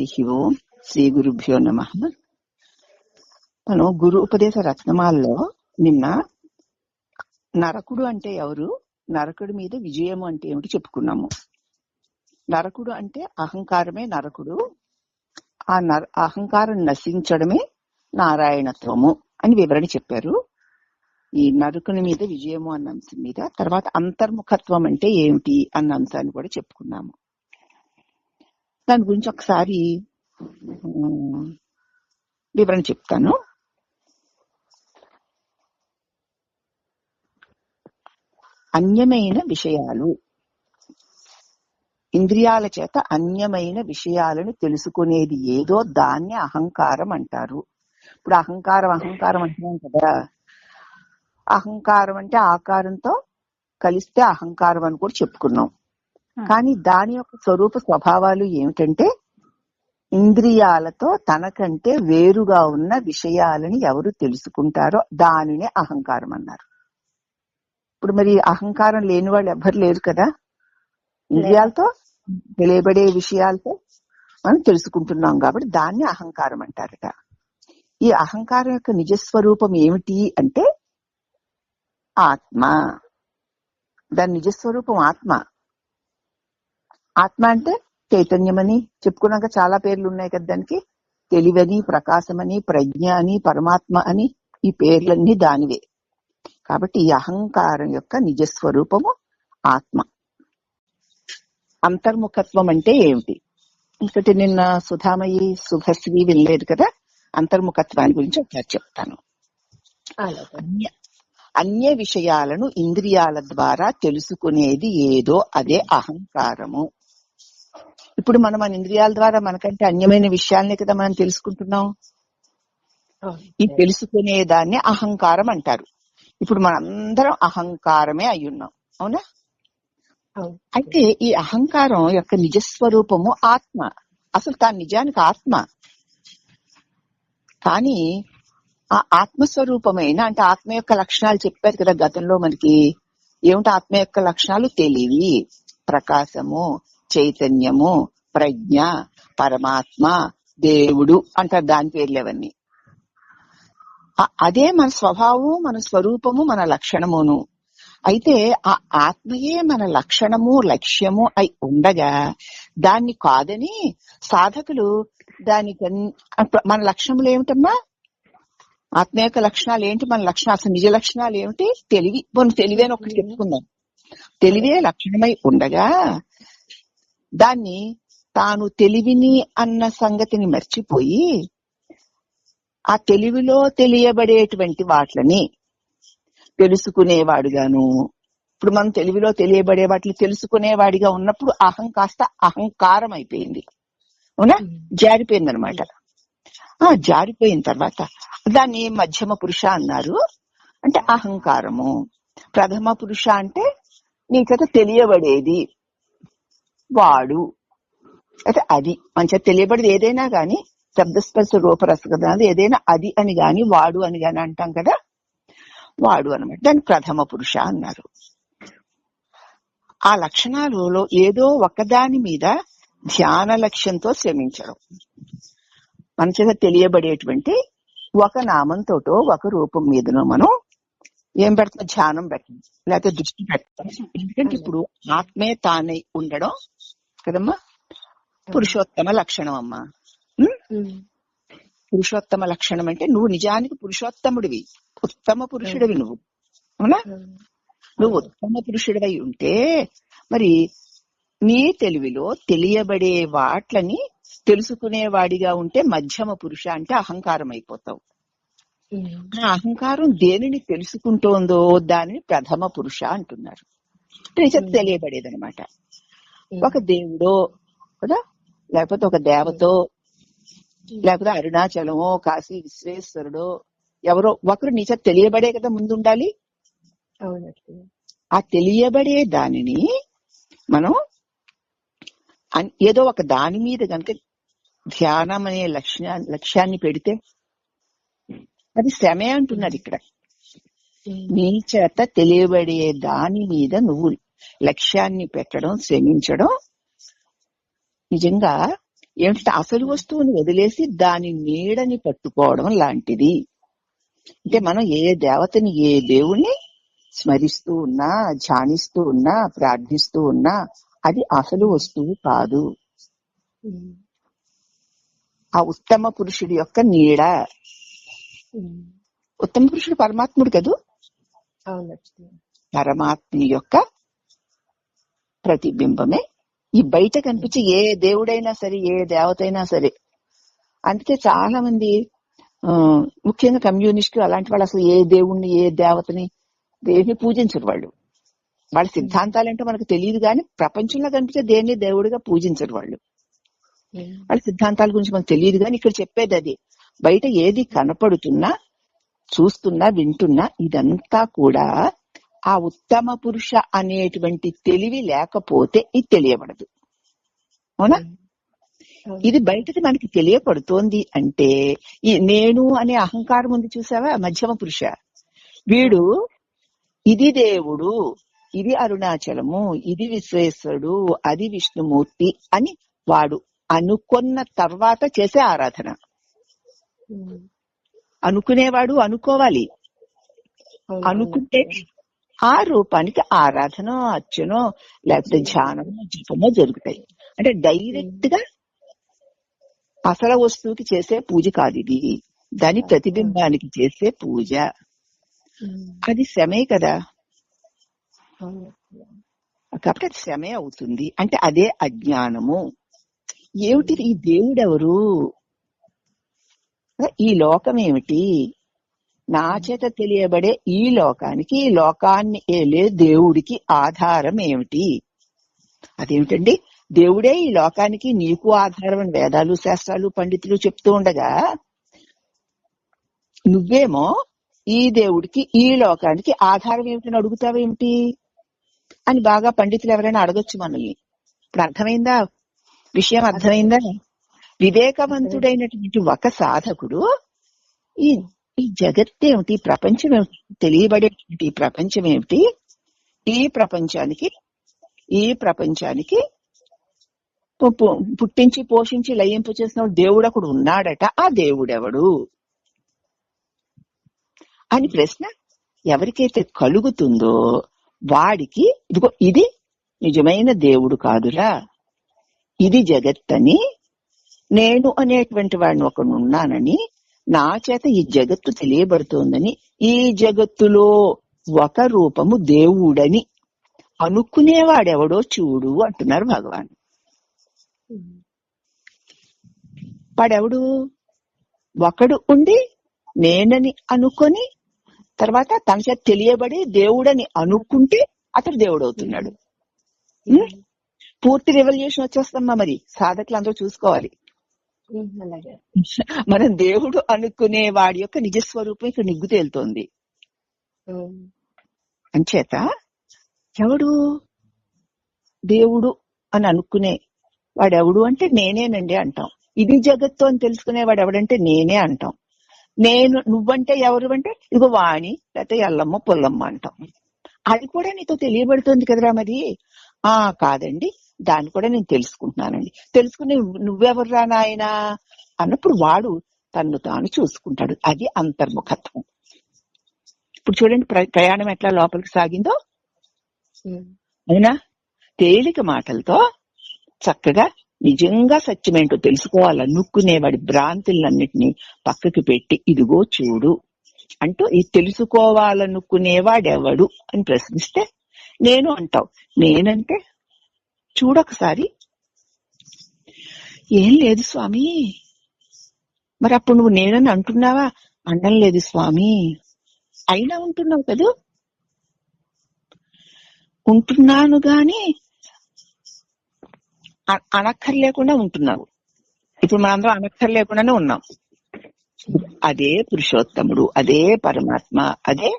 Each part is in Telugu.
ఓం శ్రీ గురుభ్యో నమః. మనం గురు ఉపదేశ రత్నమాలలో నిన్న నరకుడు అంటే ఎవరు, నరకుడి మీద విజయము అంటే ఏమిటి చెప్పుకున్నాము. నరకుడు అంటే అహంకారమే నరకుడు, ఆ అహంకారం నశించడమే నారాయణత్వము అని వివరణ చెప్పారు. ఈ నరకుని మీద విజయము అన్న అంశం మీద తర్వాత అంతర్ముఖత్వం అంటే ఏమిటి అన్న అంశాన్ని కూడా చెప్పుకున్నాము. దాని గురించి ఒకసారి వివరణ చెప్తాను. అన్యమైన విషయాలు, ఇంద్రియాల చేత అన్యమైన విషయాలను తెలుసుకునేది ఏదో దాన్ని అహంకారం అంటారు. ఇప్పుడు అహంకారం అంటున్నాం కదా, అహంకారం అంటే ఆకారంతో కలిస్తే అహంకారం అని కూడా చెప్పుకున్నాం. కానీ దాని యొక్క స్వరూప స్వభావాలు ఏమిటంటే ఇంద్రియాలతో తనకంటే వేరుగా ఉన్న విషయాలని ఎవరు తెలుసుకుంటారో దానినే అహంకారం అన్నారు. ఇప్పుడు మరి అహంకారం లేని వాళ్ళు ఎవ్వరు లేరు కదా. ఇంద్రియాలతో తెలియబడే విషయాలతో మనం తెలుసుకుంటున్నాం కాబట్టి దాన్ని అహంకారం అంటారట. ఈ అహంకారం యొక్క నిజస్వరూపం ఏమిటి అంటే ఆత్మ. దాని నిజస్వరూపం ఆత్మ. ఆత్మ అంటే చైతన్యమని చెప్పుకున్నాక చాలా పేర్లు ఉన్నాయి కదా దానికి. తెలివని, ప్రకాశమని, ప్రజ్ఞ అని, పరమాత్మ అని, ఈ పేర్లన్నీ దానివే. కాబట్టి ఈ అహంకారం యొక్క నిజస్వరూపము ఆత్మ. అంతర్ముఖత్వం అంటే ఏమిటి? ఇంకటి నిన్న సుధామయి శుభశ్రీ వినలేదు కదా, అంతర్ముఖత్వాన్ని గురించి ఒకసారి చెప్తాను. అన్య విషయాలను ఇంద్రియాల ద్వారా తెలుసుకునేది ఏదో అదే అహంకారము. ఇప్పుడు మనం మన ఇంద్రియాల ద్వారా మనకంటే అన్యమైన విషయాలనే కదా మనం తెలుసుకుంటున్నాం. ఈ తెలుసుకునే దాన్ని అహంకారం అంటారు. ఇప్పుడు మనందరం అహంకారమే అయ్యున్నాం, అవునా? అయితే ఈ అహంకారం యొక్క నిజస్వరూపము ఆత్మ. అసలు తాను నిజానికి ఆత్మ. కానీ ఆ ఆత్మస్వరూపమైన అంటే ఆత్మ యొక్క లక్షణాలు చెప్పారు కదా గతంలో మనకి. ఏమిటి ఆత్మ యొక్క లక్షణాలు? తెలివి, ప్రకాశము, చైతన్యము, ప్రజ్ఞ, పరమాత్మ, దేవుడు అంటారు దాని పేర్లేవన్నీ. అదే మన స్వభావము, మన స్వరూపము, మన లక్షణమును. అయితే ఆ ఆత్మయే మన లక్షణము, లక్ష్యము అయి ఉండగా దాన్ని కాదని సాధకులు దానికి మన లక్ష్యములు ఏమిటమ్మా? ఆత్మ యొక్క లక్షణాలు ఏంటి? మన లక్షణాలు అసలు నిజ లక్షణాలు ఏమిటి? తెలివి. తెలివి అని ఒకటి చెప్పుకుందాం. తెలివే లక్షణమై ఉండగా దాన్ని తాను తెలివిని అన్న సంగతిని మర్చిపోయి ఆ తెలివిలో తెలియబడేటువంటి వాటిని తెలుసుకునేవాడుగాను. ఇప్పుడు మనం తెలివిలో తెలియబడే వాటిని తెలుసుకునేవాడిగా ఉన్నప్పుడు అహం కాస్త అహంకారం అయిపోయింది, అవునా? జారిపోయింది అనమాట. జారిపోయిన తర్వాత దాన్ని మధ్యమ పురుష అన్నారు. అంటే అహంకారము. ప్రథమ పురుష అంటే నీ చేత తెలియబడేది వాడు. అయితే అది మంచిగా తెలియబడేది ఏదైనా గాని, శబ్దస్పర్శ రూపరసగదాలు ఏదైనా అది అని గాని, వాడు అని గాని అంటాం కదా, వాడు అనమాట. దాన్ని ప్రథమ పురుష అన్నారు. ఆ లక్షణాలలో ఏదో ఒకదాని మీద ధ్యాన లక్ష్యంతో శ్రమించడం. మన చేత తెలియబడేటువంటి ఒక నామంతోటో ఒక రూపం మీదనో మనం ఏం పెడతాం? ధ్యానం పెట్టడం, లేకపోతే దృష్టి పెట్టడం. ఎందుకంటే ఇప్పుడు ఆత్మే తానై ఉండడం కదమ్మా పురుషోత్తమ లక్షణం అమ్మా. పురుషోత్తమ లక్షణం అంటే నువ్వు నిజానికి పురుషోత్తముడివి, ఉత్తమ పురుషుడివి నువ్వు, అవునా? నువ్వు ఉత్తమ పురుషుడివై ఉంటే మరి నీ తెలివిలో తెలియబడే వాట్లని తెలుసుకునేవాడిగా ఉంటే మధ్యమ పురుష అంటే అహంకారం అయిపోతావు. ఆ అహంకారం దేనిని తెలుసుకుంటోందో దానిని ప్రథమ పురుష అంటున్నారు. తెలియబడేది అనమాట. ఒక దేవుడో కదా, లేకపోతే ఒక దేవతో, లేకపోతే అరుణాచలమో, కాశీ విశ్వేశ్వరుడో ఎవరో ఒకరు నీ చేత తెలియబడే కదా ముందుండాలి. ఆ తెలియబడే దానిని మనం ఏదో ఒక దాని మీద కనుక ధ్యానం అనే లక్ష్యాన్ని పెడితే అది శ్రమే అంటున్నారు ఇక్కడ. నీ చేత తెలియబడే దాని మీద నువ్వు లక్ష్యాన్ని పెట్టడం, శ్రమించడం నిజంగా ఏమిటంటే అసలు వస్తువుని వదిలేసి దాని నీడని పట్టుకోవడం లాంటిది. అంటే మనం ఏ దేవతని ఏ దేవుణ్ణి స్మరిస్తూ ఉన్నా, ధ్యానిస్తూ ఉన్నా, ప్రార్థిస్తూ ఉన్నా అది అసలు వస్తువు కాదు. ఆ ఉత్తమ పురుషుడి యొక్క నీడ. ఉత్తమ పురుషుడు పరమాత్ముడు కదూ. పరమాత్మ యొక్క ప్రతిబింబమే ఈ బయట కనిపించే ఏ దేవుడైనా సరే, ఏ దేవత అయినా సరే. అందుకే చాలా మంది ముఖ్యంగా కమ్యూనిస్టు అలాంటి వాళ్ళు అసలు ఏ దేవుణ్ణి ఏ దేవతని దేన్ని పూజించరు. వాళ్ళ సిద్ధాంతాలంటే మనకు తెలియదు కానీ ప్రపంచంలో కనిపించే దేన్ని దేవుడిగా పూజించరు వాళ్ళు. వాళ్ళ సిద్ధాంతాల గురించి మనకు తెలియదు కానీ ఇక్కడ చెప్పేది అది. బయట ఏది కనపడుతున్నా, చూస్తున్నా, వింటున్నా ఇదంతా కూడా ఆ ఉత్తమ పురుష అనేటువంటి తెలివి లేకపోతే ఇది తెలియబడదు. అవునా? ఇది బయటది మనకి తెలియపడుతోంది అంటే ఈ నేను అనే అహంకారం ఉంది చూసావా, మధ్యమ పురుష. వీడు ఇది దేవుడు, ఇది అరుణాచలము, ఇది విశ్వేశ్వరుడు, అది విష్ణుమూర్తి అని వాడు అనుకున్న తర్వాత చేసే ఆరాధన. అనుకునేవాడు అనుకోవాలి. అనుకుంటే ఆ రూపానికి ఆరాధన, అర్చనో లేకపోతే ధ్యానమో జపమో జరుగుతాయి. అంటే డైరెక్ట్ గా అసలు వస్తువుకి చేసే పూజ కాదు ఇది. దాని ప్రతిబింబానికి చేసే పూజ. అది శ్రమే కదా. కాబట్టి అది శ్రమే అవుతుంది. అంటే అదే అజ్ఞానము. ఏమిటి ఈ దేవుడెవరు, ఈ లోకం ఏమిటి, నా చేత తెలియబడే ఈ లోకానికి, ఈ లోకాన్ని ఏలే దేవుడికి ఆధారం ఏమిటి? అదేమిటండి, దేవుడే ఈ లోకానికి నీకు ఆధారం అని వేదాలు, శాస్త్రాలు, పండితులు చెప్తూ ఉండగా నువ్వేమో ఈ దేవుడికి ఈ లోకానికి ఆధారం ఏమిటని అడుగుతావేమిటి అని బాగా పండితులు ఎవరైనా అడగొచ్చు మనల్ని. ఇప్పుడు అర్థమైందా విషయం? అర్థమైందా? వివేకవంతుడైనటువంటి ఒక సాధకుడు ఈ జగత్తేమిటి, ప్రపంచం ఏమిటి, తెలియబడేటువంటి ప్రపంచం ఏమిటి, ఈ ప్రపంచానికి పుట్టించి పోషించి లయింపు చేసిన దేవుడు ఒకడు ఉన్నాడట. ఆ దేవుడెవడు అని ప్రశ్న ఎవరికైతే కలుగుతుందో వాడికి ఇదిగో ఇది నిజమైన దేవుడు కాదురా, ఇది జగత్తని, నేను అనేటువంటి వాడిని ఒకడు ఉన్నానని, నా చేత ఈ జగత్తు తెలియబడుతోందని, ఈ జగత్తులో ఒక రూపము దేవుడని అనుకునేవాడెవడో చూడు అంటున్నారు భగవాన్. వాడెవడు? ఒకడు ఉండి నేనని అనుకొని తర్వాత తన చేత తెలియబడి దేవుడని అనుకుంటే అతడు దేవుడు అవుతున్నాడు. పూర్తి రెవల్యూషన్ వచ్చేస్తామా మరి సాధకులు అందరూ చూసుకోవాలి. మనం దేవుడు అనుకునే వాడి యొక్క నిజస్వరూపం ఇక్కడ నిగ్గు తేలుతోంది. అంచేత ఎవడు దేవుడు అని అనుకునే వాడెవడు అంటే నేనేనండి అంటాం. ఇది జగత్తు అని తెలుసుకునేవాడు ఎవడంటే నేనే అంటాం. నువ్వంటే ఎవరు అంటే ఇదిగో వాణి లేకపోతే ఎల్లమ్మ పుల్లమ్మ అంటాం. అది కూడా నీతో తెలియబడుతుంది కదరా మరి. కాదండి, దాన్ని కూడా నేను తెలుసుకుంటున్నానండి. తెలుసుకుని నువ్వెవర్రా నాయనా అన్నప్పుడు వాడు తన్ను తాను చూసుకుంటాడు. అది అంతర్ముఖత్వం. ఇప్పుడు చూడండి ప్రయాణం ఎట్లా లోపలికి సాగిందో. అవునా? తేలిక మాటలతో చక్కగా నిజంగా సత్యమేంటో తెలుసుకోవాలనుకునేవాడి భ్రాంతులన్నిటినీ పక్కకి పెట్టి ఇదిగో చూడు అంటూ ఈ తెలుసుకోవాలనుకునేవాడెవడు అని ప్రశ్నిస్తే నేను అంటావు. నేనంటే చూడొకసారి. ఏం లేదు స్వామి. మరి అప్పుడు నువ్వు నేనని అంటున్నావా? అనడం లేదు స్వామి. అయినా ఉంటున్నావు కదూ. ఉంటున్నాను గాని అనక్కర్లేకుండా ఉంటున్నావు. ఇప్పుడు మనందరం అనక్కర్లేకుండానే ఉన్నాం. అదే పురుషోత్తముడు, అదే పరమాత్మ, అదే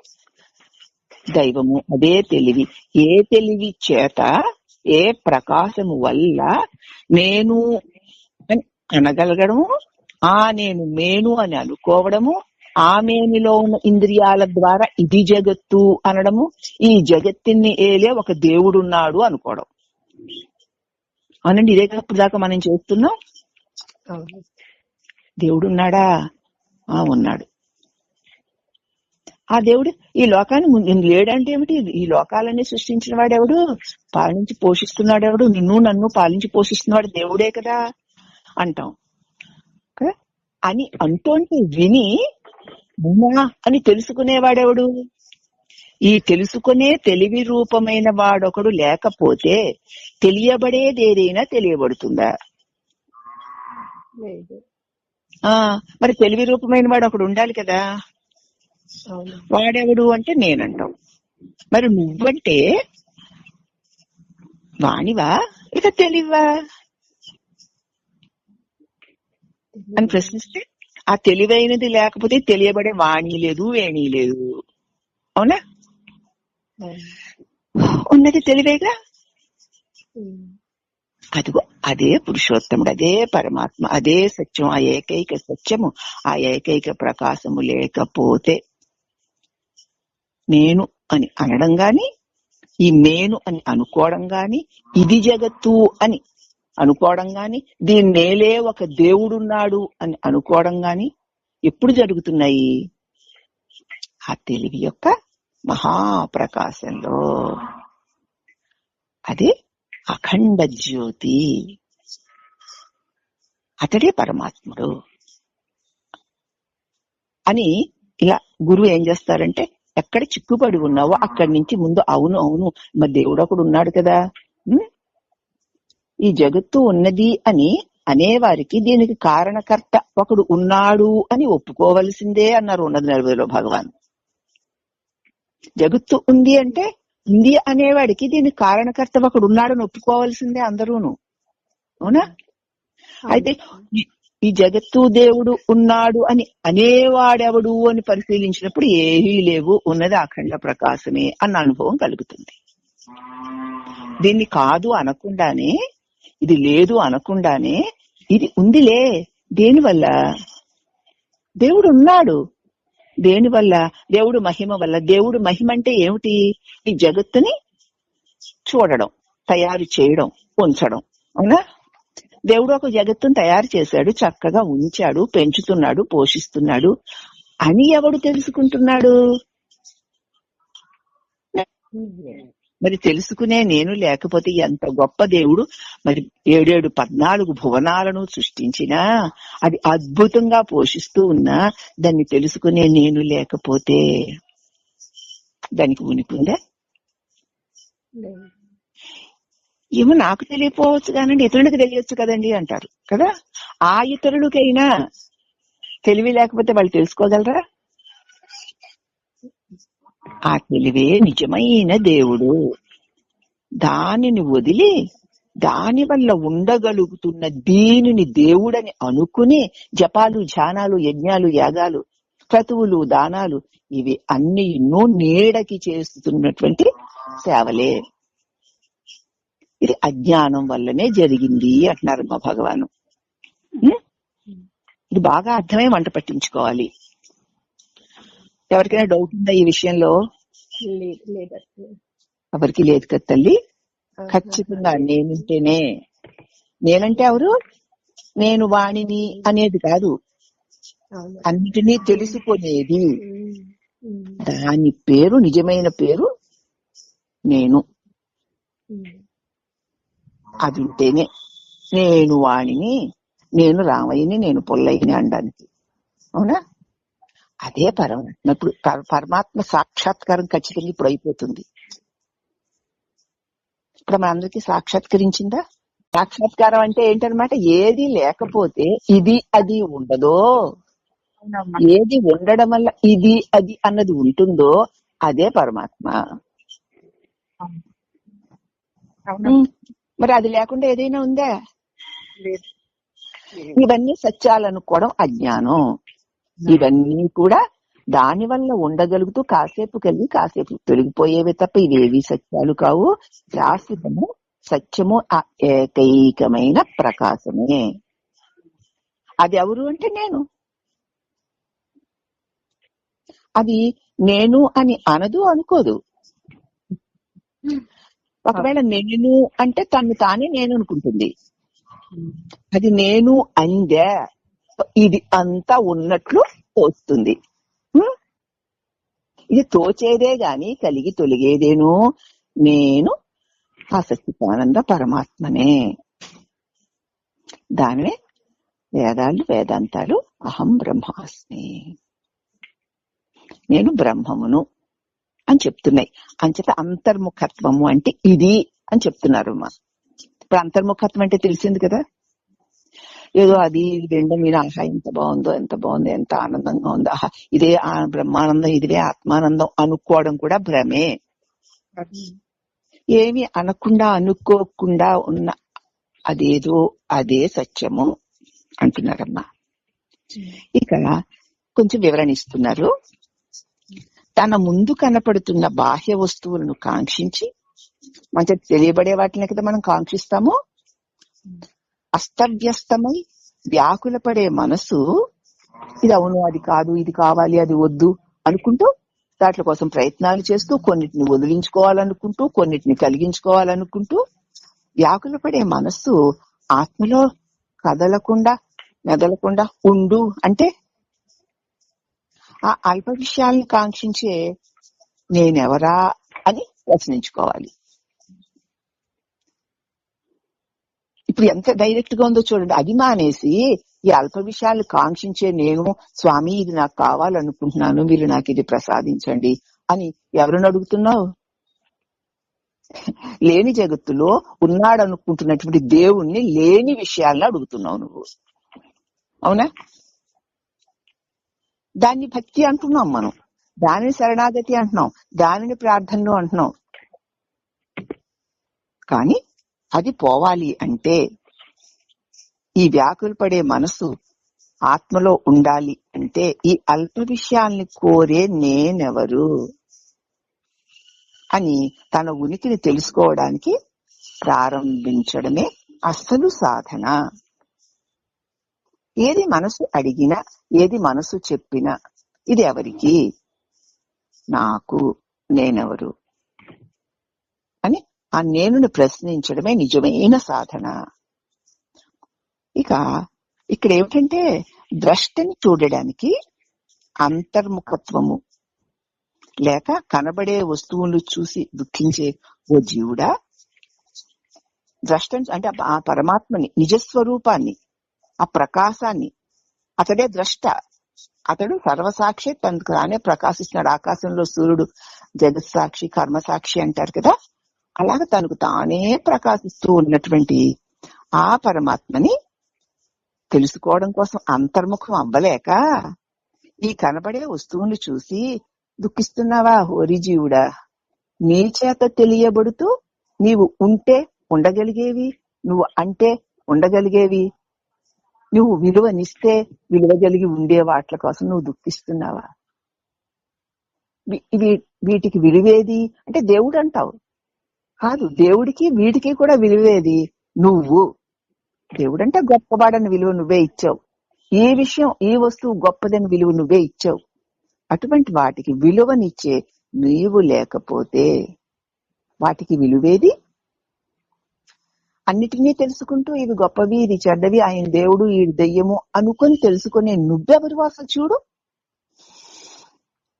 దైవము, అదే తెలివి. ఏ తెలివి చేత, ఏ ప్రకాశము వల్ల నేను అని అనగలగడము, నేను అని అనుకోవడము, మేనిలో ఉన్న ఇంద్రియాల ద్వారా ఇది జగత్తు అనడము, ఈ జగత్తుని ఏలే ఒక దేవుడున్నాడు అనుకోవడం. అవునండి, ఇదే ఇప్పుడు దాకా మనం చేస్తున్నాం. దేవుడు ఉన్నాడా? ఉన్నాడు. ఆ దేవుడు ఈ లోకాన్ని లేడంటే ఏమిటి? ఈ లోకాలన్నీ సృష్టించిన వాడెవడు? పాలించి పోషిస్తున్నాడు ఎవడు? నిన్ను నన్ను పాలించి పోషిస్తున్నవాడు దేవుడే కదా అంటాం కదా. అని అంటోంటి విని ఉన్నా అని తెలుసుకునేవాడెవడు? ఈ తెలుసుకునే తెలివి రూపమైన వాడొకడు లేకపోతే తెలియబడేదేదైనా తెలియబడుతుందా? మరి తెలివి రూపమైన వాడు ఒకడు ఉండాలి కదా. వాడెవడు అంటే నేనంటాం. మరి నువ్వంటే వాణివా ఇక తెలివా అని ప్రశ్నిస్తే ఆ తెలివైనది లేకపోతే తెలియబడే వాణి లేదు, వేణి లేదు. అవునా? ఉన్నది తెలివేగా. అదిగో అదే పురుషోత్తముడు, అదే పరమాత్మ, అదే సత్యం. ఆ ఏకైక సత్యము, ఆ ఏకైక ప్రకాశము లేకపోతే నేను అని అనడం గాని, ఈ నేను అని అనుకోవడం గాని, ఇది జగత్తు అని అనుకోవడం గాని, దీని నేలే ఒక దేవుడున్నాడు అని అనుకోవడం గాని ఎప్పుడు జరుగుతున్నాయి? ఆ తెలివి యొక్క మహాప్రకాశంలో. అదే అఖండ జ్యోతి, అతడే పరమాత్ముడు అని ఇలా గురువు ఏం చేస్తారంటే, ఎక్కడ చిక్కుపడి ఉన్నావో అక్కడి నుంచి ముందు అవును అవును మరి దేవుడు ఒకడు ఉన్నాడు కదా, ఈ జగత్తు ఉన్నది అని అనేవారికి దీనికి కారణకర్త ఒకడు ఉన్నాడు అని ఒప్పుకోవలసిందే అన్నారు ఉన్నది 40లో భగవాన్. జగత్తు ఉంది అంటే ఉంది అనేవాడికి దీనికి కారణకర్త ఒకడు ఉన్నాడని ఒప్పుకోవాల్సిందే అందరూను. అవునా? అయితే ఈ జగత్తు దేవుడు ఉన్నాడు అని అనేవాడెవడు అని పరిశీలించినప్పుడు ఏవీ లేవు, ఉన్నది అఖండ ప్రకాశమే అన్న అనుభవం కలుగుతుంది. దీన్ని కాదు అనకుండానే, ఇది లేదు అనకుండానే ఇది ఉందిలే. దేనివల్ల? దేవుడు ఉన్నాడు. దేనివల్ల? దేవుడు మహిమ వల్ల. దేవుడు మహిమ అంటే ఏమిటి? ఈ జగత్తుని చూడడం, తయారు చేయడం, ఉంచడం. అవునా? దేవుడు ఒక జగత్తును తయారు చేశాడు, చక్కగా ఉంచాడు, పెంచుతున్నాడు, పోషిస్తున్నాడు అని ఎవడు తెలుసుకుంటున్నాడు? మరి తెలుసుకునే నేను లేకపోతే ఎంత గొప్ప దేవుడు మరి 7 14 భువనాలను సృష్టించినా, అది అద్భుతంగా పోషిస్తూ ఉన్నా, దాన్ని తెలుసుకునే నేను లేకపోతే దానికి ఉనికిందా? ఏమో నాకు తెలియపోవచ్చు కానండి, ఇతరులకు తెలియచ్చు కదండి అంటారు కదా. ఆ ఇతరులకైనా తెలివి లేకపోతే వాళ్ళు తెలుసుకోగలరా? ఆ తెలివే నిజమైన దేవుడు. దానిని వదిలి దాని వల్ల ఉండగలుగుతున్న దీనిని దేవుడని అనుకుని జపాలు, ధ్యానాలు, యజ్ఞాలు, యాగాలు, క్రతువులు, దానాలు ఇవి అన్ని ఎన్నో నీడకి చేస్తున్నటువంటి సేవలే. ఇది అజ్ఞానం వల్లనే జరిగింది అంటున్నారు మా భగవాను. ఇది బాగా అర్థమై వంట పట్టించుకోవాలి. ఎవరికైనా డౌట్ ఉందా ఈ విషయంలో? ఎవరికి లేదు కదా తల్లి. ఖచ్చితంగా నేనుంటేనే. నేనంటే ఎవరు? నేను వాణిని అనేది కాదు, అన్నిటినీ తెలుసుకునేది. దాని పేరు, నిజమైన పేరు నేను. అది ఉంటేనే నేను వాణిని, నేను రామయ్యని, నేను పుల్లయ్యని అనడానికి. అవునా? అదే పరమాత్మ. ఇప్పుడు పరమాత్మ సాక్షాత్కారం ఖచ్చితంగా ఇప్పుడు అయిపోతుంది. ఇప్పుడు మనందరికీ సాక్షాత్కరించిందా? సాక్షాత్కారం అంటే ఏంటనమాట? ఏది లేకపోతే ఇది అది ఉండదో, ఏది ఉండడం వల్ల ఇది అది అన్నది ఉంటుందో అదే పరమాత్మ. మరి అది లేకుండా ఏదైనా ఉందా? ఇవన్నీ సత్యాలనుకోవడం అజ్ఞానం. ఇవన్నీ కూడా దాని వల్ల ఉండగలుగుతూ కాసేపు కలిగి కాసేపు తొలగిపోయేవి తప్ప ఇవేవి సత్యాలు కావు. శాశ్వతము, సత్యము ఆ ఏకైకమైన ప్రకాశమే. అది ఎవరు అంటే నేను. అది నేను అని అనదు, అనుకోదు. ఒకవేళ నేను అంటే తను తానే నేను అనుకుంటుంది. అది నేను అందే, ఇది అంతా ఉన్నట్లు తోస్తుంది. ఉం? ఇది తోచేదే గాని కలిగి తొలిగేదేను నేను ఆ సచ్చిదానంద పరమాత్మనే. దానినే వేదాంతాలు అహం బ్రహ్మాస్మి, నేను బ్రహ్మమును అని చెప్తున్నాయి. అంచేత అంతర్ముఖత్వము అంటే ఇది అని చెప్తున్నారు. ఇప్పుడు అంతర్ముఖత్వం అంటే తెలిసింది కదా, ఏదో అది వినడం మీరు ఆహా ఎంత బాగుందో, ఎంత బాగుందో, ఎంత ఆనందంగా ఉందో, ఆహా ఇదే బ్రహ్మానందం, ఇదే ఆత్మానందం అనుకోవడం కూడా భ్రమే. ఏమి అనకుండా అనుకోకుండా ఉన్న అదేదో అదే సత్యము అంటున్నారమ్మా. ఇక కొంచెం వివరణ ఇస్తున్నారు. తన ముందు కనపడుతున్న బాహ్య వస్తువులను కాంక్షించి, మంచిగా తెలియబడే వాటిని కదా మనం కాంక్షిస్తాము. అస్తవ్యస్తమై వ్యాకులపడే మనసు ఇది అవును, అది కాదు, ఇది కావాలి, అది వద్దు అనుకుంటూ దాంట్ల కోసం ప్రయత్నాలు చేస్తూ, కొన్నిటిని వదిలించుకోవాలనుకుంటూ, కొన్నిటిని కలిగించుకోవాలనుకుంటూ వ్యాకులపడే మనస్సు ఆత్మలో కదలకుండా మెదలకుండా ఉండు అంటే ఆ అల్ప విషయాల్ని కాంక్షించే నేనెవరా అని ప్రశ్నించుకోవాలి. ఇప్పుడు ఎంత డైరెక్ట్ గా ఉందో చూడండి. అది మానేసి ఈ అల్ప విషయాలు కాంక్షించే నేను స్వామి ఇది నాకు కావాలనుకుంటున్నాను, మీరు నాకు ఇది ప్రసాదించండి అని ఎవరిని అడుగుతున్నావు? లేని జగత్తులో ఉన్నాడనుకుంటున్నటువంటి దేవుణ్ణి లేని విషయాలను అడుగుతున్నావు నువ్వు. అవునా? దాన్ని భక్తి అంటున్నాం మనం, దానిని శరణాగతి అంటున్నాం, దానిని ప్రార్థనలు అంటున్నాం. కానీ అది పోవాలి అంటే, ఈ వ్యాకులపడే మనసు ఆత్మలో ఉండాలి అంటే, ఈ అల్ప విషయాల్ని కోరే నేనెవరు అని తన ఉనికిని తెలుసుకోవడానికి ప్రారంభించడమే అసలు సాధన. ఏది మనసు అడిగినా, ఏది మనసు చెప్పినా ఇది ఎవరికి? నాకు. నేనెవరు అని ఆ నేనుని ప్రశ్నించడమే నిజమైన సాధన. ఇక ఇక్కడ ఏమిటంటే, ద్రష్టని చూడడానికి అంతర్ముఖత్వము లేక కనబడే వస్తువులు చూసి దుఃఖించే ఓ జీవుడా, ద్రష్టని అంటే ఆ పరమాత్మని, నిజస్వరూపాన్ని, ఆ ప్రకాశాన్ని, అతడే ద్రష్ట. అతడు సర్వసాక్షి, తనకు తానే ప్రకాశిస్తున్నాడు. ఆకాశంలో సూర్యుడు జగత్సాక్షి, కర్మసాక్షి అంటారు కదా, అలాగే తనకు తానే ప్రకాశిస్తూ ఉన్నటువంటి ఆ పరమాత్మని తెలుసుకోవడం కోసం అంతర్ముఖం అవ్వలేక ఈ కనబడే వస్తువుని చూసి దుఃఖిస్తున్నావా హోరి జీవుడా? నీ చేత తెలియబడుతూ నీవు ఉంటే ఉండగలిగేవి, నువ్వు అంటే ఉండగలిగేవి, నువ్వు విలువనిస్తే విలువగలిగి ఉండే వాట్ల కోసం నువ్వు దుఃఖిస్తున్నావా? వీటికి విలువేది అంటే దేవుడు అంటావు. కాదు, దేవుడికి వీటికి కూడా విలువేది నువ్వు. దేవుడంటే గొప్పవాడని విలువ నువ్వే ఇచ్చావు. ఈ విషయం, ఈ వస్తువు గొప్పదని విలువ నువ్వే ఇచ్చావు. అటువంటి వాటికి విలువనిచ్చే నీవు లేకపోతే వాటికి విలువేది? అన్నిటినీ తెలుసుకుంటూ ఇవి గొప్పవి, ఇది చెడ్డవి, ఆయన దేవుడు, ఈ దెయ్యము అనుకొని తెలుసుకునే నువ్వెవరు అసలు చూడు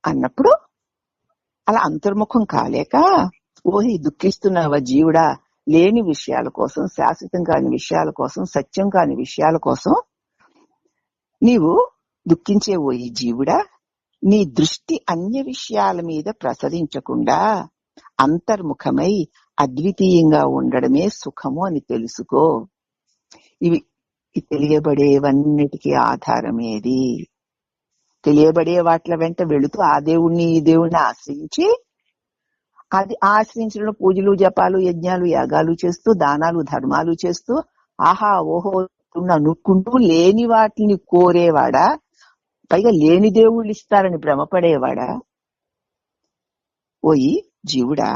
అన్నప్పుడు అలా అంతర్ముఖం కాలేక ఓహి దుఃఖిస్తున్నావా జీవుడా, లేని విషయాల కోసం, శాశ్వతం కాని విషయాల కోసం, సత్యం కాని విషయాల కోసం నీవు దుఃఖించే ఓ ఈ జీవుడా, నీ దృష్టి అన్య విషయాల మీద ప్రసరించకుండా అంతర్ముఖమై అద్వితీయంగా ఉండడమే సుఖము అని తెలుసుకో. ఇవి తెలియబడేవన్నిటికీ ఆధారమేది? తెలియబడే వాట్ల వెంట వెళుతూ ఆ దేవుణ్ణి ఈ దేవుణ్ణి ఆశ్రయించి, అది ఆశ్రయించడంలో పూజలు జపాలు యజ్ఞాలు యాగాలు చేస్తూ, దానాలు ధర్మాలు చేస్తూ, ఆహా ఓహో అనుకుంటూ లేని వాటిని కోరేవాడా, పైగా లేని దేవుళ్ళు ఇస్తారని భ్రమపడేవాడా? ఓయి జీవుడా,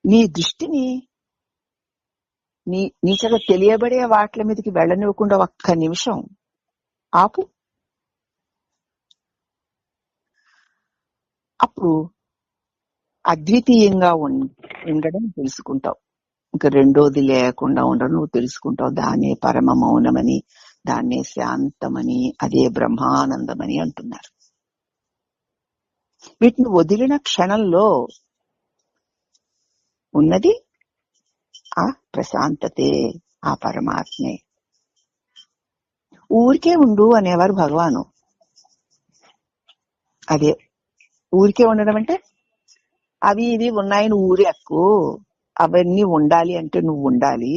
నీ దృష్టిని నీ చేత తెలియబడే వాట్ల మీదకి వెళ్ళనివ్వకుండా ఒక్క నిమిషం ఆపు. అప్పుడు అద్వితీయంగా ఉండడం తెలుసుకుంటావు. ఇంకా రెండోది లేకుండా ఉండడం నువ్వు తెలుసుకుంటావు. దాన్నే పరమ మౌనమని, దాన్నే శాంతమని, అదే బ్రహ్మానందమని అంటున్నారు. వీటిని వదిలిన క్షణంలో ఉన్నది ఆ ప్రశాంతతే, ఆ పరమాత్మే. ఊరికే ఉండు అనేవారు భగవాను. అదే ఊరికే ఉండడం అంటే అవి ఇవి ఉన్నాయి, నువ్వు ఊరి ఎక్కు, అవన్నీ ఉండాలి అంటే నువ్వు ఉండాలి,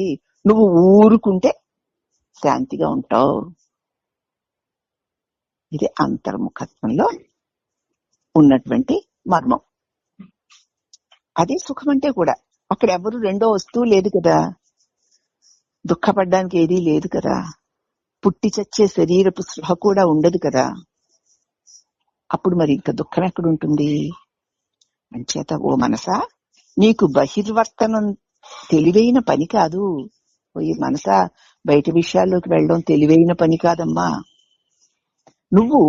నువ్వు ఊరుకుంటే శాంతిగా ఉంటావు. ఇది అంతర్ముఖత్వంలో ఉన్నటువంటి మర్మం. అదే సుఖం అంటే కూడా. అక్కడ ఎవరు రెండో వస్తువు లేదు కదా, దుఃఖపడ్డానికి ఏదీ లేదు కదా, పుట్టి చచ్చే శరీరపు స్పృహ కూడా ఉండదు కదా. అప్పుడు మరి ఇంకా దుఃఖం ఎక్కడుంటుంది? అంచేత ఓ మనసా, నీకు బహిర్వర్తనం తెలివైన పని కాదు. ఓ మనసా, బయట విషయాల్లోకి వెళ్ళడం తెలివైన పని కాదమ్మా. నువ్వు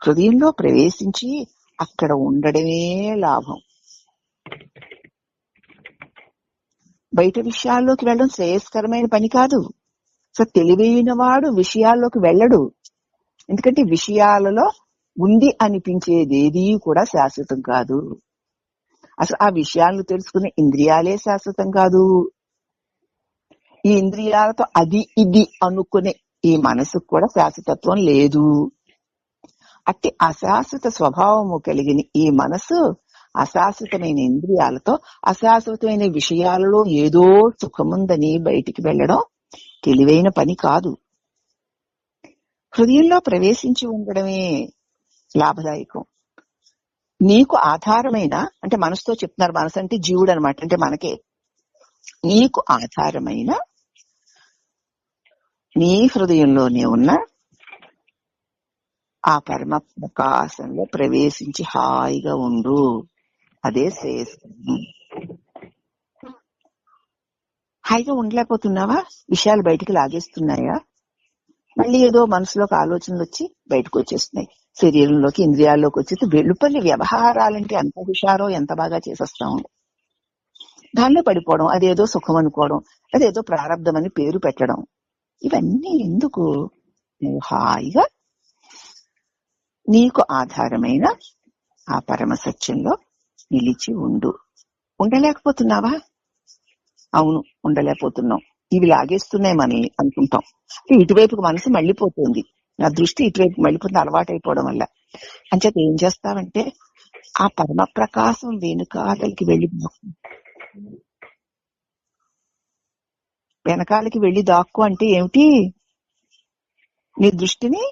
హృదయంలో ప్రవేశించి అక్కడ ఉండడమే లాభం. బయట విషయాల్లోకి వెళ్ళడం శ్రేయస్కరమైన పని కాదు. సో తెలివైన వాడు విషయాల్లోకి వెళ్ళడు. ఎందుకంటే విషయాలలో ఉంది అనిపించేదేదీ కూడా శాశ్వతం కాదు. అసలు ఆ విషయాలను తెలుసుకునే ఇంద్రియాలే శాశ్వతం కాదు. ఈ ఇంద్రియాలతో అది ఇది అనుకునే ఈ మనసుకు కూడా శాశ్వతత్వం లేదు. అట్టి అశాశ్వత స్వభావము కలిగిన ఈ మనసు అశాశ్వతమైన ఇంద్రియాలతో అశాశ్వతమైన విషయాలలో ఏదో సుఖముందని బయటికి వెళ్ళడం తెలివైన పని కాదు. హృదయంలో ప్రవేశించి ఉండడమే లాభదాయకం. నీకు ఆధారమైన, అంటే మనసుతో చెప్తున్నారు, మనసు అంటే జీవుడు అనమాట, అంటే మనకే. నీకు ఆధారమైన నీ హృదయంలోనే ఉన్న ఆ పరమ ప్రకాశంలో ప్రవేశించి హాయిగా ఉండు. అదే శ్రేయస్కరం. హాయిగా ఉండలేకపోతున్నావా? విషయాలు బయటికి లాగేస్తున్నాయా? మళ్ళీ ఏదో మనసులోకి ఆలోచనలు వచ్చి బయటకు వచ్చేస్తున్నాయి, శరీరంలోకి ఇంద్రియాల్లోకి వచ్చేసి వెలుపల్లి వ్యవహారాలంటే ఎంత హుషారో, ఎంత బాగా చేసేస్తాము. దానిలో పడిపోవడం, అదేదో సుఖం అనుకోవడం, అదేదో ప్రారంధం అని పేరు పెట్టడం, ఇవన్నీ ఎందుకు? నువ్వు హాయిగా నీకు ఆధారమైన ఆ పరమ సత్యంలో నిలిచి ఉండు. ఉండలేకపోతున్నావా? అవును, ఉండలేకపోతున్నాం. ఇవి లాగేస్తున్నాయి మని అనుకుంటాం. ఇటువైపుకి మనసు మళ్ళీపోతుంది, నా దృష్టి ఇటువైపు మళ్ళీపోతుంది అలవాటైపోవడం వల్ల. అంచేత ఏం చేస్తావంటే ఆ పరమ ప్రకాశం వెనుకాలకి వెనకాలకి దాక్కు. అంటే ఏమిటి? నీ దృష్టిని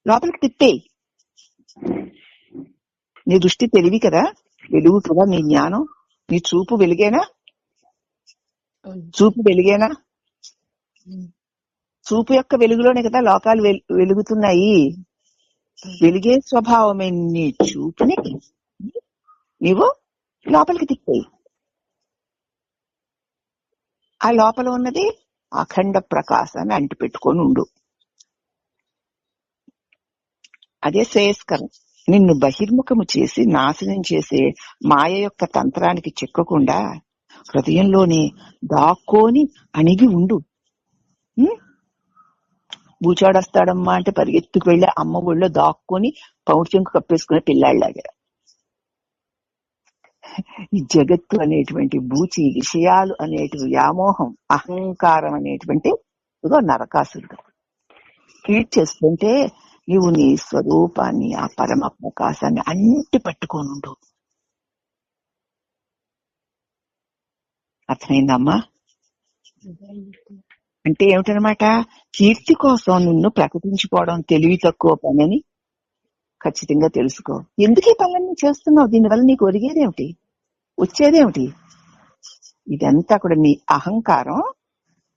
లోపలికి తిప్పేయి. నీ దృష్టి తెలివి కదా, వెలుగు కదా, నీ జ్ఞానం, నీ చూపు వెలిగేనా? చూపు వెలిగేనా? చూపు యొక్క వెలుగులోనే కదా లోకాలు వెలుగుతున్నాయి. వెలిగే స్వభావమే నీ చూపుని నీవు లోపలికి తిప్పేయి. ఆ లోపల ఉన్నది అఖండ ప్రకాశాన్ని అంటిపెట్టుకొని ఉండు. అదే శ్రేయస్కరం. నిన్ను బహిర్ముఖము చేసి నాశనం చేసే మాయ యొక్క తంత్రానికి చిక్కకుండా హృదయంలోనే దాక్కోని అణిగి ఉండు. బూచాడొస్తాడమ్మా అంటే పరిగెత్తుకు వెళ్ళి అమ్మ ఒళ్ళో దాక్కొని పౌడి చెంకు కప్పేసుకునే పిల్లాళ్ళలాగా ఈ జగత్తు అనేటువంటి బూచి, విషయాలు అనేటువంటి వ్యామోహం, అహంకారం అనేటువంటి ఇదో నరకాసురుడు క్రియేట్ చేసుకుంటే నీవు నీ స్వరూపాన్ని, ఆ పరమ ప్రకాశాన్ని అంటి పట్టుకోనుండు. అర్థమైందమ్మా? అంటే ఏమిటనమాట? కీర్తి కోసం నిన్ను ప్రకటించుకోవడం తెలివి తక్కువ పనని ఖచ్చితంగా తెలుసుకో. ఎందుకు ఈ పనులన్నీ చేస్తున్నావు? దీనివల్ల నీకు ఒరిగేదేమిటి, వచ్చేదేమిటి? ఇదంతా కూడా నీ అహంకారం.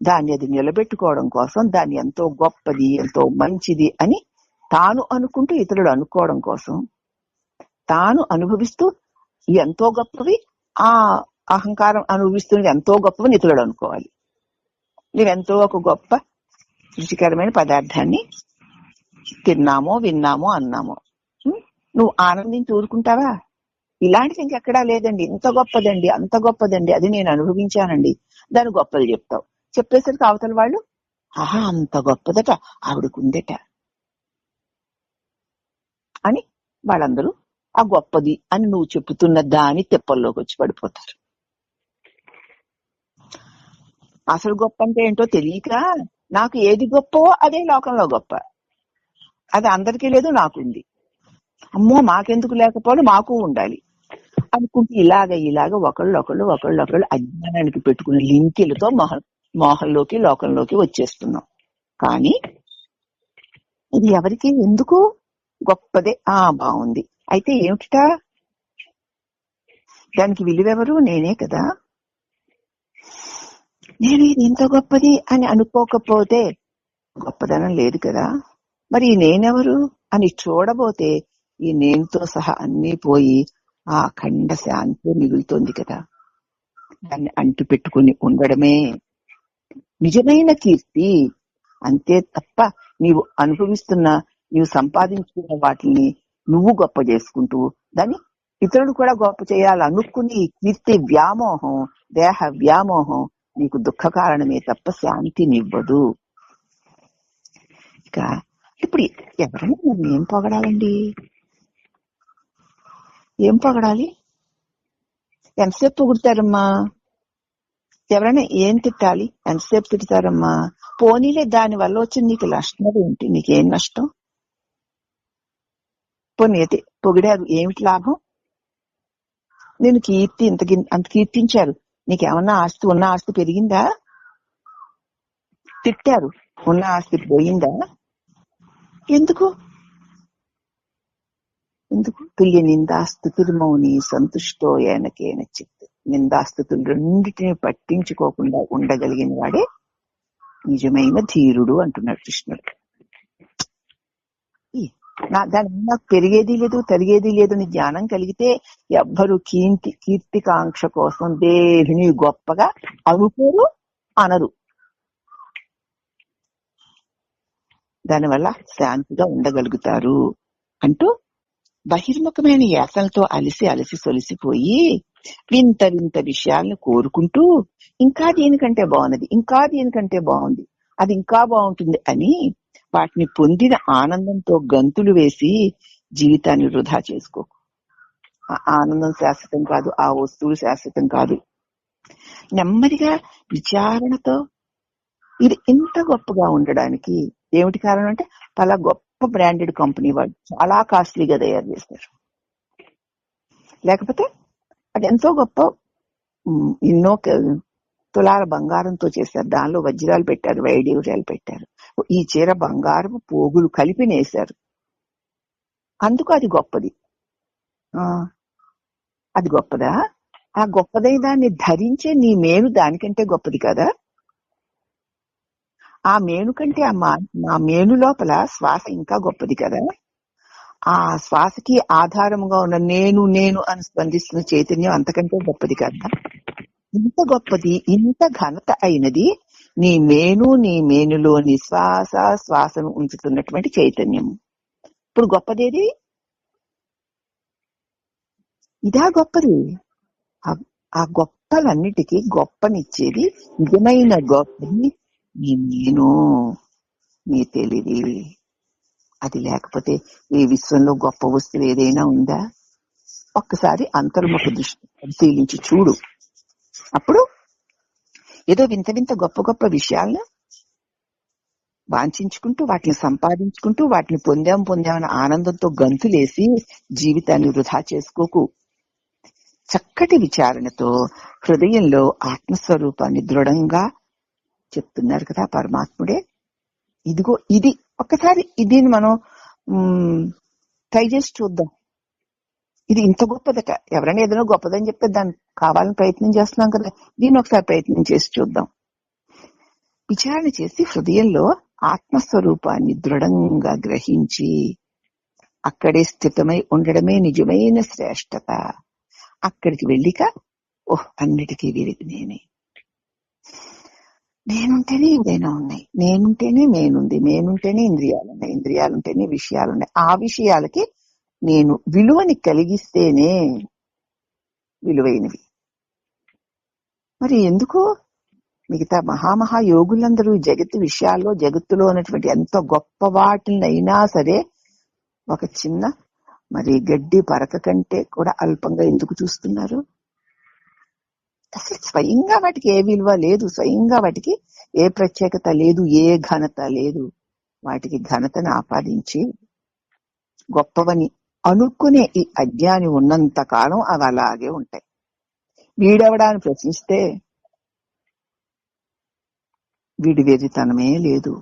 దాన్ని అది నిలబెట్టుకోవడం కోసం, దాన్ని ఎంతో గొప్పది, ఎంతో మంచిది అని తాను అనుకుంటూ ఇతరులు అనుకోవడం కోసం, తాను అనుభవిస్తూ ఎంతో గొప్పవి, ఆ అహంకారం అనుభవిస్తున్నది ఎంతో గొప్పవి ఇతరులు అనుకోవాలి. నువ్వెంతో ఒక గొప్ప రుచికరమైన పదార్థాన్ని తిన్నామో, విన్నామో, అన్నామో, నువ్వు ఆనందించి ఊరుకుంటావా? ఇలాంటిది ఇంకెక్కడా లేదండి, ఇంత గొప్పదండి, అంత గొప్పదండి, అది నేను అనుభవించానండి, దాని గొప్పలు చెప్తావు. చెప్పేసరికి అవతల వాళ్ళు ఆహా అంత గొప్పదట ఆవిడకుందట అని వాళ్ళందరూ ఆ గొప్పది అని నువ్వు చెప్పుతున్న దాని తెప్పల్లోకి వచ్చి పడిపోతారు. అసలు గొప్ప అంటే ఏంటో తెలియక నాకు ఏది గొప్పో అదే లోకంలో గొప్ప, అది అందరికీ లేదు, నాకుంది, అమ్మో మాకెందుకు లేకపోవడం, మాకు ఉండాలి అనుకుంటే ఇలాగ ఒకళ్ళొకళ్ళు అజ్ఞానానికి పెట్టుకునే లింకులతో మోహంలోకి లోకంలోకి వచ్చేస్తున్నాం. కానీ ఇది ఎవరికి ఎందుకు గొప్పదే, బాగుంది, అయితే ఏమిట దానికి విలువెవరు? నేనే కదా. నేను ఇది ఇంత గొప్పది అని అనుకోకపోతే గొప్పదనం లేదు కదా. మరి ఈ నేనెవరు అని చూడబోతే ఈ నేనుతో సహా అన్నీ పోయి ఆ అఖండ శాంతి మిగులుతోంది కదా. దాన్ని అంటు పెట్టుకుని ఉండడమే నిజమైన కీర్తి, అంతే తప్ప నీవు అనుభవిస్తున్న, నీవు సంపాదించుకున్న వాటిని నువ్వు గొప్ప చేసుకుంటూ దాన్ని ఇతరులు కూడా గొప్ప చేయాలనుకుని కీర్తి వ్యామోహం, దేహ వ్యామోహం నీకు దుఃఖ కారణమే తప్ప శాంతినివ్వదు. ఇక ఇప్పుడు ఎవరైనా నన్ను ఏం పొగడాలండి, ఏం పొగడాలి? ఎంతసేపు పొగుడతారమ్మా? ఎవరైనా ఏం తిట్టాలి? ఎంతసేపు తిడతారమ్మా? పోనీలే, దాని వల్ల వచ్చిన నీకు నష్టం ఏంటి? నీకేం నష్టం? పోనీ పొగిడారు, ఏమిటి లాభం? నేను కీర్తి అంత కీర్తించారు, నీకేమన్నా ఆస్తి, ఉన్న ఆస్తి పెరిగిందా? తిట్టారు, ఉన్న ఆస్తి పోయిందా? ఎందుకు తుల్య నిందాస్తుతులు మౌని సంతుష్టో ఏనకేన చిత్. నిందాస్తుతులు రెండింటిని పట్టించుకోకుండా ఉండగలిగిన వాడే నిజమైన ధీరుడు అంటున్నాడు కృష్ణుడు. దాని నాకు పెరిగేది లేదు, తరిగేది లేదు అని జ్ఞానం కలిగితే ఎవ్వరు కీర్తికాంక్ష కోసం దేనిని గొప్పగా అనుకోరు, అనరు. దానివల్ల శాంతిగా ఉండగలుగుతారు అంటూ బహిర్ముఖమైన యాసలతో అలసి సొలిసిపోయి వింత వింత విషయాలను కోరుకుంటూ ఇంకా దీనికంటే బాగున్నది, ఇంకా దీనికంటే బాగుంది, అది ఇంకా బాగుంటుంది అని వాటిని పొందిన ఆనందంతో గంతులు వేసి జీవితాన్ని వృధా చేసుకోకు. ఆ ఆనందం శాశ్వతం కాదు, ఆ వస్తువులు శాశ్వతం కాదు. నెమ్మదిగా విచారణతో ఇది ఇంత గొప్పగా ఉండడానికి ఏమిటి కారణం అంటే, చాలా గొప్ప బ్రాండెడ్ కంపెనీ వాళ్ళు చాలా కాస్ట్లీగా తయారు చేస్తారు, లేకపోతే అది ఎంతో గొప్ప ఎన్నో తులాల బంగారంతో చేశారు, దానిలో వజ్రాలు పెట్టారు, వైడూర్యాలు పెట్టారు, ఈ చీర బంగారపు పోగులు కలిపి నేశారు, అందుకు అది గొప్పది. అది గొప్పదా? ఆ గొప్పదై దాన్ని ధరించే నీ మేను దానికంటే గొప్పది కదా. ఆ మేను కంటే ఆ మేను లోపల శ్వాస ఇంకా గొప్పది కదా. ఆ శ్వాసకి ఆధారముగా ఉన్న నేను నేను అని స్పందిస్తున్న చైతన్యం అంతకంటే గొప్పది కదా. ఇంత గొప్పది, ఇంత ఘనత అయినది నీ మేనులోని శ్వాసను ఉంచుతున్నటువంటి చైతన్యం. ఇప్పుడు గొప్పదేది? ఇదా గొప్పది. ఆ గొప్పలన్నిటికీ గొప్పనిచ్చేది, నిజమైన గొప్పది నీ నేను, నీ తెలివి. అది లేకపోతే ఈ విశ్వంలో గొప్ప వస్తువు ఏదైనా ఉందా? ఒక్కసారి అంతర్ముఖ దృష్టి పరిశీలించి చూడు. అప్పుడు ఏదో వింత వింత గొప్ప గొప్ప విషయాలను వాంఛించుకుంటూ, వాటిని సంపాదించుకుంటూ, వాటిని పొందామని ఆనందంతో గంతులేసి జీవితాన్ని వృధా చేసుకోకు. చక్కటి విచారణతో హృదయంలో ఆత్మస్వరూపాన్ని దృఢంగా చెప్తున్నారు కదా పరమాత్ముడే. ఇదిగో ఇది ఒక్కసారి దీన్ని మనం ట్రై చేసి చూద్దాం. ఇది ఇంత గొప్పదట. ఎవరైనా ఏదైనా గొప్పదని చెప్తే దాన్ని కావాలని ప్రయత్నం చేస్తున్నాం కదా, దీన్ని ఒకసారి ప్రయత్నం చేసి చూద్దాం. విచారణ చేసి హృదయంలో ఆత్మస్వరూపాన్ని దృఢంగా గ్రహించి అక్కడే స్థితమై ఉండడమే నిజమైన శ్రేష్టత. అక్కడికి వెళ్ళిక అన్నిటికీ వీరికి నేనుంటేనే ఏదైనా ఉన్నాయి, నేనుంటేనే నేనుంది, నేనుంటేనే ఇంద్రియాలున్నాయి, ఇంద్రియాలుంటేనే విషయాలున్నాయి. ఆ విషయాలకి నేను విలువని కలిగిస్తేనే విలువైనవి. మరి ఎందుకు మిగతా మహాయోగులందరూ జగత్తు విషయాల్లో, జగత్తులో ఉన్నటువంటి ఎంత గొప్ప వాటినైనా సరే ఒక చిన్న మరి గడ్డి పరక కంటే కూడా అల్పంగా ఎందుకు చూస్తున్నారు? అసలు స్వయంగా వాటికి ఏ విలువ లేదు, స్వయంగా వాటికి ఏ ప్రత్యేకత లేదు, ఏ ఘనత లేదు. వాటికి ఘనతను ఆపాదించి గొప్పవని అనుకునే ఈ అజ్ఞాని ఉన్నంత కాలం అవి అలాగే ఉంటాయి. వీడెవడాన్ని ప్రశ్నిస్తే వీడి వెర్రితనమే లేదు.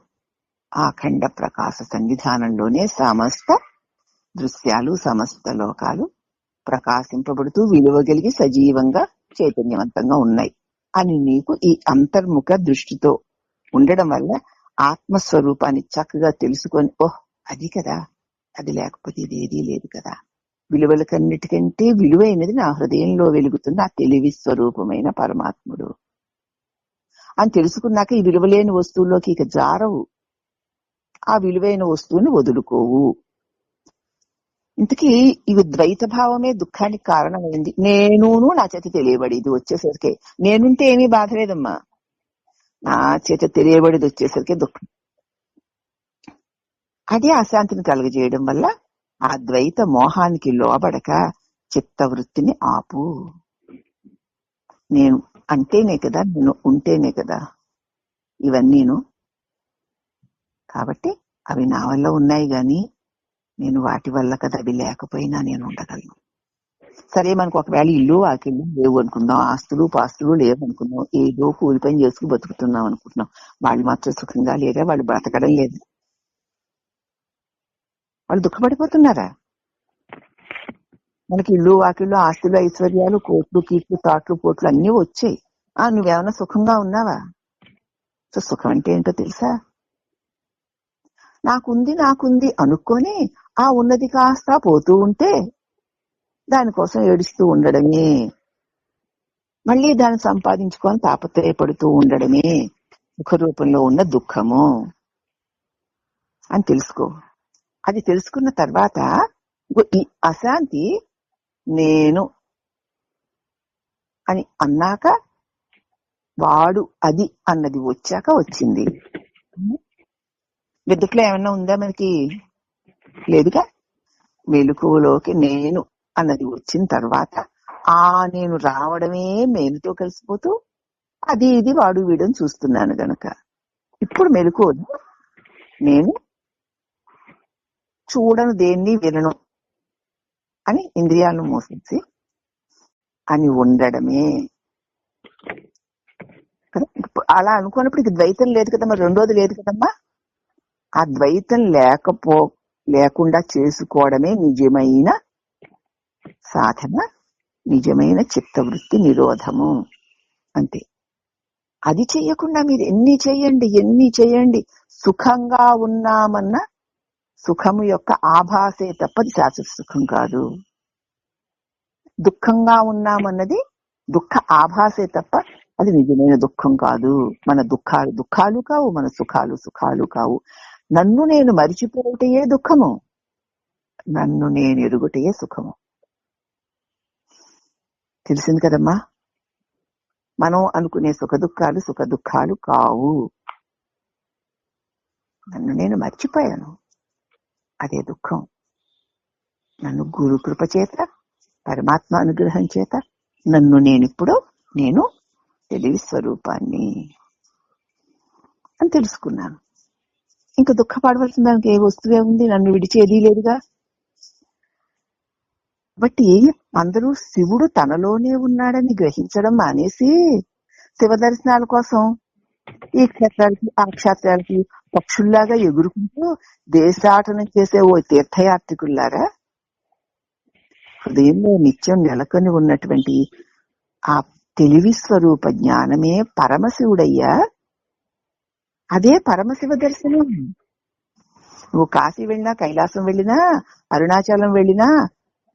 ఆ అఖండ ప్రకాశ సన్నిధానంలోనే సమస్త దృశ్యాలు, సమస్త లోకాలు ప్రకాశింపబడుతూ విలువ కలిగి సజీవంగా చైతన్యవంతంగా ఉన్నాయి అని నీకు ఈ అంతర్ముఖ దృష్టితో ఉండడం వల్ల ఆత్మస్వరూపాన్ని చక్కగా తెలుసుకొని, ఓహ్ అది కదా, అది లేకపోతే ఇది ఏదీ లేదు కదా, విలువలకన్నిటికంటే విలువైనది నా హృదయంలో వెలుగుతున్న ఆ తెలివి స్వరూపమైన పరమాత్ముడు అని తెలుసుకున్నాక ఈ విలువలేని వస్తువుల్లోకి ఇక జారవు. ఆ విలువైన వస్తువుని వదులుకోవు. ఇంతకీ ఇవి ద్వైత భావమే దుఃఖానికి కారణమైంది. నేను నా చేత తెలియబడి ఇది వచ్చేసరికి, నేనుంటే ఏమీ బాధ లేదమ్మా, నా చేత తెలియబడిది వచ్చేసరికి దుఃఖం. అదే అశాంతిని కలుగజేయడం వల్ల ఆ ద్వైత మోహానికి లోబడక చిత్తవృత్తిని ఆపు. నేను అంటేనే కదా, నేను ఉంటేనే కదా ఇవన్నీను. కాబట్టి అవి నా వల్ల ఉన్నాయి గాని నేను వాటి వల్ల కదా అవి లేకపోయినా నేను ఉండగలను. సరే, మనకు ఒకవేళ ఇల్లు వాకిళ్ళు లేవు అనుకుందాం, ఆస్తులు పాస్తులు లేవు అనుకుందాం, ఏదో కూలి పని చేసుకుని బతుకుతున్నాం అనుకుంటున్నాం. వాళ్ళు మాత్రం సుఖంగా లేరా? వాళ్ళు బ్రతకడం లేదు, వాళ్ళు దుఃఖపడిపోతున్నారా? మనకి ఇల్లు వాకిళ్ళు ఆస్తులు ఐశ్వర్యాలు కోట్లు కీట్లు తాట్లు పోట్లు అన్నీ వచ్చాయి. నువ్వేమన్నా సుఖంగా ఉన్నావా? సో సుఖం అంటే ఏంటో తెలుసా? నాకుంది అనుకొని ఆ ఉన్నది కాస్త పోతూ ఉంటే దానికోసం ఏడుస్తూ ఉండడమే, మళ్ళీ దాన్ని సంపాదించుకొని తాపత్రయపడుతూ ఉండడమే సుఖ రూపంలో ఉన్న దుఃఖము అని తెలుసుకో. అది తెలుసుకున్న తర్వాత ఈ అశాంతి నేను అని అన్నాక, వాడు అది అన్నది వచ్చాక వచ్చింది. వెతుకులో ఏమన్నా ఉందా? మనకి లేదుగా. మెలకువలోకి నేను అన్నది వచ్చిన తర్వాత ఆ నేను రావడమే మేలుతో కలిసిపోతూ అది ఇది వాడు వీడని చూస్తున్నాను గనక ఇప్పుడు మెలకువను నేను చూడను, దేన్ని వినను అని ఇంద్రియాలను మోసించి అని ఉండడమే. అలా అనుకున్నప్పుడు ఇక ద్వైతం లేదు కదమ్మా, రెండోది లేదు కదమ్మా. ఆ ద్వైతం లేకుండా చేసుకోవడమే నిజమైన సాధన, నిజమైన చిత్తవృత్తి నిరోధము. అంతే. అది చెయ్యకుండా మీరు ఎన్ని చేయండి సుఖంగా ఉన్నామన్న సుఖము యొక్క ఆభాసే తప్పది శాశ్వత సుఖం కాదు. దుఃఖంగా ఉన్నామన్నది దుఃఖ ఆభాసే తప్ప అది నిజమైన దుఃఖం కాదు. మన దుఃఖాలు కావు, మన సుఖాలు కావు. నన్ను నేను మరిచిపోవటయే దుఃఖము, నన్ను నేను ఎరుగుటయే సుఖము. తెలిసింది కదమ్మా. మనం అనుకునే సుఖ దుఃఖాలు కావు. నన్ను నేను మర్చిపోయాను, అదే దుఃఖం. నన్ను గురు కృప చేత, పరమాత్మ అనుగ్రహం చేత నన్ను నేను తెలివి స్వరూపాన్ని అని తెలుసుకున్నాను. ఇంకా దుఃఖపడవలసిన దానికి ఏ వస్తువే ఉంది? నన్ను విడిచేది లేదుగా. బట్టి అందరూ శివుడు తనలోనే ఉన్నాడని గ్రహించడం మానేసి శివ దర్శనాల కోసం ఈ క్షేత్రాలకి ఆ క్షేత్రాలకి పక్షుల్లాగా ఎగురుకుంటూ దేశాటన చేసే ఓ తీర్థయాత్రికుల్లారా హృదయంలో నిత్యం నెలకొని ఉన్నటువంటి ఆ తెలివి స్వరూప జ్ఞానమే పరమశివుడయ్యా. అదే పరమశివ దర్శనం. నువ్వు కాశీ వెళ్ళినా, కైలాసం వెళ్ళినా, అరుణాచలం వెళ్ళినా,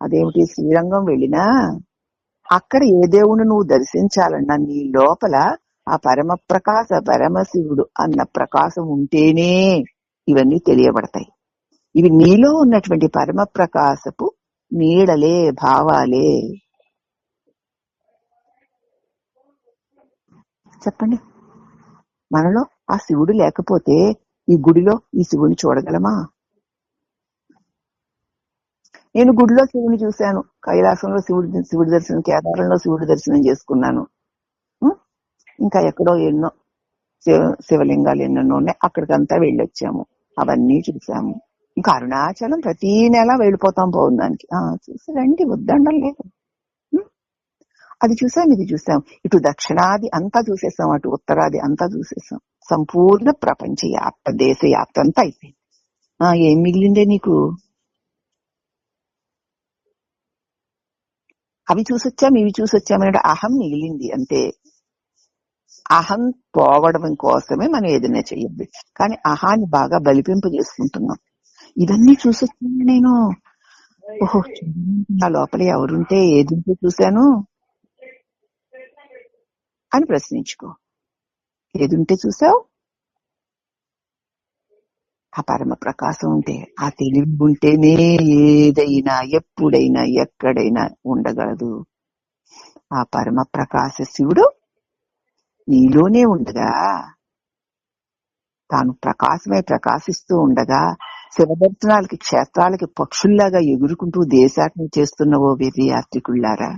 అదేమిటి శ్రీరంగం వెళ్ళినా, అక్కడ ఏ దేవుని నువ్వు దర్శించాలన్నా నీ లోపల ఆ పరమ ప్రకాశ పరమశివుడు అన్న ప్రకాశం ఉంటేనే ఇవన్నీ తెలియబడతాయి. ఇవి నీలో ఉన్నటువంటి పరమ ప్రకాశపు నీడలే, భావాలే. చెప్పండి. మనలో ఆ శివుడు లేకపోతే ఈ గుడిలో ఈ శివుని చూడగలమా? నేను గుడిలో శివుని చూశాను, కైలాసంలో శివుడి దర్శనం, కేదారంలో శివుడి దర్శనం చేసుకున్నాను. ఇంకా ఎక్కడో ఎన్నో శివలింగాలు ఎన్నెన్నో ఉన్నాయి, అక్కడికంతా వెళ్ళొచ్చాము, అవన్నీ చూసాము. ఇంకా అరుణాచలం ప్రతి నెల వెళ్ళిపోతాం పౌర్ణానికి. చూసి రండి, వద్దండం లేదు. అది చూసాం, ఇది చూసాం, ఇటు దక్షిణాది అంతా చూసేసాం, అటు ఉత్తరాది అంతా చూసేసాం. సంపూర్ణ ప్రపంచ యాత్ర, దేశ యాత్ర అంతా అయిపోయింది. ఏం మిగిలిందే నీకు? అవి చూసొచ్చాం, ఇవి చూసొచ్చామనే అహం మిగిలింది అంతే. అహం పోవడం కోసమే మనం ఏదైనా చెయ్యద్దు, కానీ అహాన్ని బాగా బలిపింపు చేసుకుంటున్నాం. ఇవన్నీ చూసొచ్చాను నేను. ఓహో, నా లోపల ఎవరుంటే ఏదింటే చూశాను అని ప్రశ్నించుకో. ఏదుంటే చూసావు? ఆ పరమ ప్రకాశం ఉంటే, ఆ తెలివి ఉంటేనే ఏదైనా ఎప్పుడైనా ఎక్కడైనా ఉండగలదు. ఆ పరమ ప్రకాశ శివుడు నీలోనే ఉండగా, తాను ప్రకాశమై ప్రకాశిస్తూ ఉండగా, శివదర్శనాలకి, క్షేత్రాలకి పక్షుల్లాగా ఎగురుకుంటూ దేశాటన చేస్తున్నవో యాత్రికుల్లారా,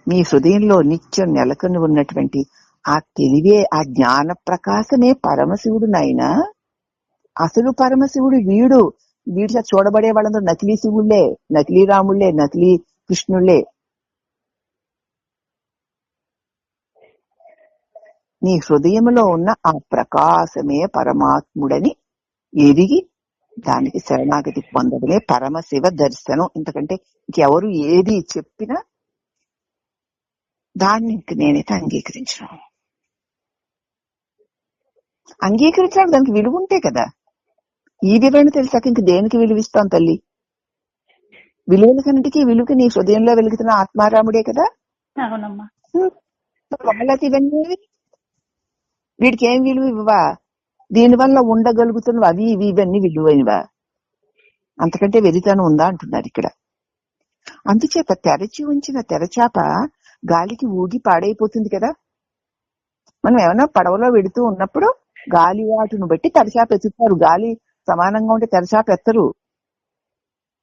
మీ హృదయంలో నిత్యం నెలకొని ఉన్నటువంటి ఆ తెలివే, ఆ జ్ఞాన ప్రకాశమే పరమశివుడు నాయనా. అసలు పరమశివుడు వీడు. వీడితో చూడబడే వాళ్ళందరూ నకిలీ శివుళ్లే, నకిలీ రాముళ్లే, నకిలీ కృష్ణుళ్లే. నీ హృదయంలో ఉన్న ఆ ప్రకాశమే పరమాత్ముడని ఎదిగి దానికి శరణాగతి పొందడమే పరమశివ దర్శనం. ఇంతకంటే ఇంకెవరు ఏది చెప్పినా దాన్ని ఇంక నేనైతే అంగీకరించను. అంగీకరించడానికి దానికి విలువ ఉంటే కదా. ఈ విలువని తెలిసాక ఇంక దేనికి విలువిస్తాం తల్లి? విలువలకన్నిటికీ విలువకి నీ హృదయంలో వెలుగుతున్న ఆత్మారాముడే కదా. వాళ్ళకి ఇవన్నీ వీడికి ఏం విలువ ఇవ్వవా? దీనివల్ల ఉండగలుగుతున్నవి అవి ఇవి ఇవన్నీ విలువైనవా? అంతకంటే వెలితనం ఉందా అంటున్నారు ఇక్కడ. అందుచేత తెరచి ఉంచిన తెరచాప గాలికి ఊగి పాడైపోతుంది కదా. మనం ఏమైనా పడవలో వెడుతూ ఉన్నప్పుడు గాలివాటును బట్టి తెరచాప ఎత్తుతారు. గాలి సమానంగా ఉంటే తెరచాప ఎత్తరు.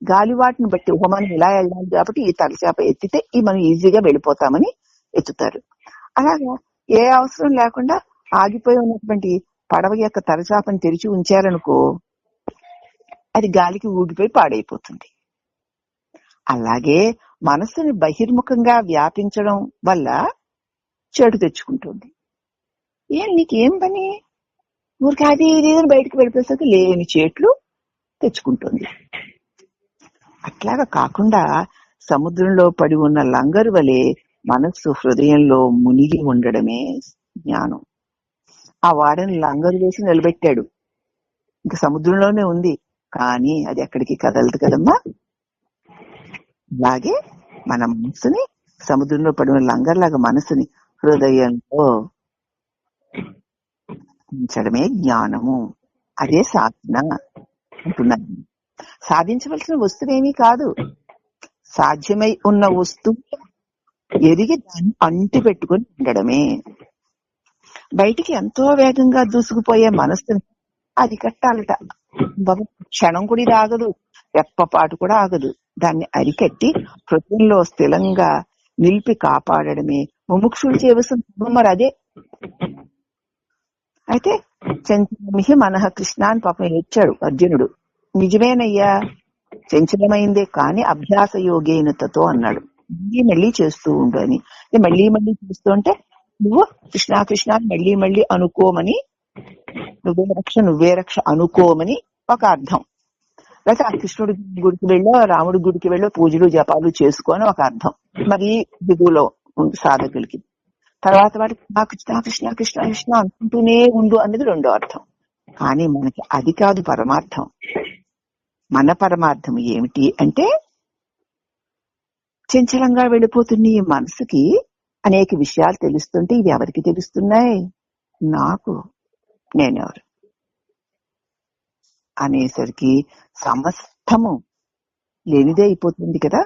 గాలివాటును బట్టి మనం ఇలా వెళ్ళాలి కాబట్టి ఈ తెరచాప ఎత్తితే మనం ఈజీగా వెళ్ళిపోతామని ఎత్తుతారు. అలాగా ఏ అవసరం లేకుండా ఆగిపోయి ఉన్నటువంటి పడవ యొక్క తెరచాపని తెరిచి ఉంచారనుకో, అది గాలికి ఊగిపోయి పాడైపోతుంది. అలాగే మనస్సుని బహిర్ముఖంగా వ్యాపించడం వల్ల చెడు తెచ్చుకుంటుంది. నీకేం పని? ఊరికి అది ఇది బయటకు వెళ్ళిపోయేసరికి లేని చేట్లు తెచ్చుకుంటుంది. అట్లాగా కాకుండా సముద్రంలో పడి ఉన్న లంగరు వలె మనస్సు హృదయంలో మునిగి ఉండడమే జ్ఞానం. ఆ వాడని లంగరు వేసి నిలబెట్టాడు, ఇంకా సముద్రంలోనే ఉంది, కానీ అది ఎక్కడికి కదలదు కదమ్మా. అలాగే మన మనసుని సముద్రంలో పడిన లంగర్లాగా మనసుని హృదయంలో ఉంచడమే జ్ఞానము. అదే సాధన అంటున్నాను. సాధించవలసిన వస్తువేమీ కాదు, సాధ్యమై ఉన్న వస్తువు ఎదిగి దాన్ని అంటి పెట్టుకుని ఉండడమే. బయటికి ఎంతో వేగంగా దూసుకుపోయే మనస్సుని అది కట్టాలట. క్షణం కూడా ఇది ఆగదు, రెప్పపాటు కూడా ఆగదు. దాన్ని అరికట్టి హృదయంలో స్థిరంగా నిలిపి కాపాడడమే ముముక్షులు చేయవలసిన. మరి అదే అయితే చంచలమిహి మనః కృష్ణ అని పాపం ఏడ్చాడు అర్జునుడు. నిజమేనయ్యా, చంచలమైందే, కానీ అభ్యాస యోగేనతతో అన్నాడు. మళ్ళీ మళ్ళీ చేస్తూ ఉండు అని. మళ్ళీ మళ్ళీ చేస్తూ ఉంటే నువ్వు కృష్ణ కృష్ణ మళ్ళీ మళ్ళీ అనుకోమని, నువ్వే రక్ష అనుకోమని ఒక అర్థం. లేకపోతే ఆ కృష్ణుడి గుడికి వెళ్ళో రాముడి గుడికి వెళ్ళో పూజలు జపాలు చేసుకొని ఒక అర్థం. మరి దిగులో సాధకులకి తర్వాత వాటికి కృష్ణ కృష్ణ కృష్ణ కృష్ణ అనుకుంటూనే ఉండు అనేది రెండో అర్థం. కానీ మనకి అది కాదు పరమార్థం. మన పరమార్థం ఏమిటి అంటే, చంచలంగా వెళ్ళిపోతున్న ఈ మనసుకి అనేక విషయాలు తెలుస్తుంటే ఇవి ఎవరికి తెలుస్తున్నాయి? నాకు, నేనెవరు అనేసరికి సమస్తము లేనిదే అయిపోతుంది కదా.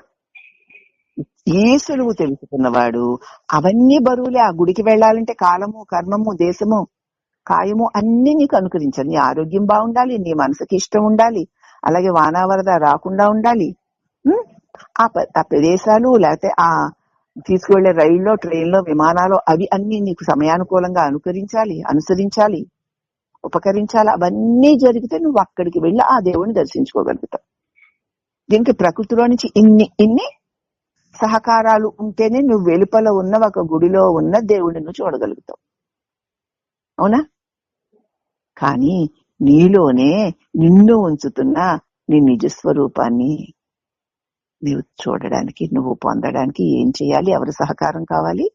ఈ సులువు తెలుసుకున్నవాడు అవన్నీ బరువులే. ఆ గుడికి వెళ్ళాలంటే కాలము, కర్మము, దేశము, కాయము అన్ని నీకు అనుకరించాలి. నీ ఆరోగ్యం బాగుండాలి, నీ మనసుకి ఇష్టం ఉండాలి, అలాగే వానావరద రాకుండా ఉండాలి. ఆ ప్రదేశాలు లేకపోతే ఆ తీసుకువెళ్లే రైల్లో, ట్రైన్లో, విమానాలు అవి అన్ని నీకు సమయానుకూలంగా అనుసరించాలి, ఉపకరించాలి. అవన్నీ జరిగితే నువ్వు అక్కడికి వెళ్ళి ఆ దేవుడిని దర్శించుకోగలుగుతావు. దీనికి ప్రకృతిలో నుంచి ఇన్ని సహకారాలు ఉంటేనే నువ్వు వెలుపల ఉన్న ఒక గుడిలో ఉన్న దేవుడిని నువ్వు చూడగలుగుతావు. అవునా? కానీ నీలోనే నిన్ను ఉంచుతున్న నీ నిజస్వరూపాన్ని నీవు చూడడానికి, నువ్వు పొందడానికి ఏం చేయాలి? ఎవరి సహకారం కావాలి?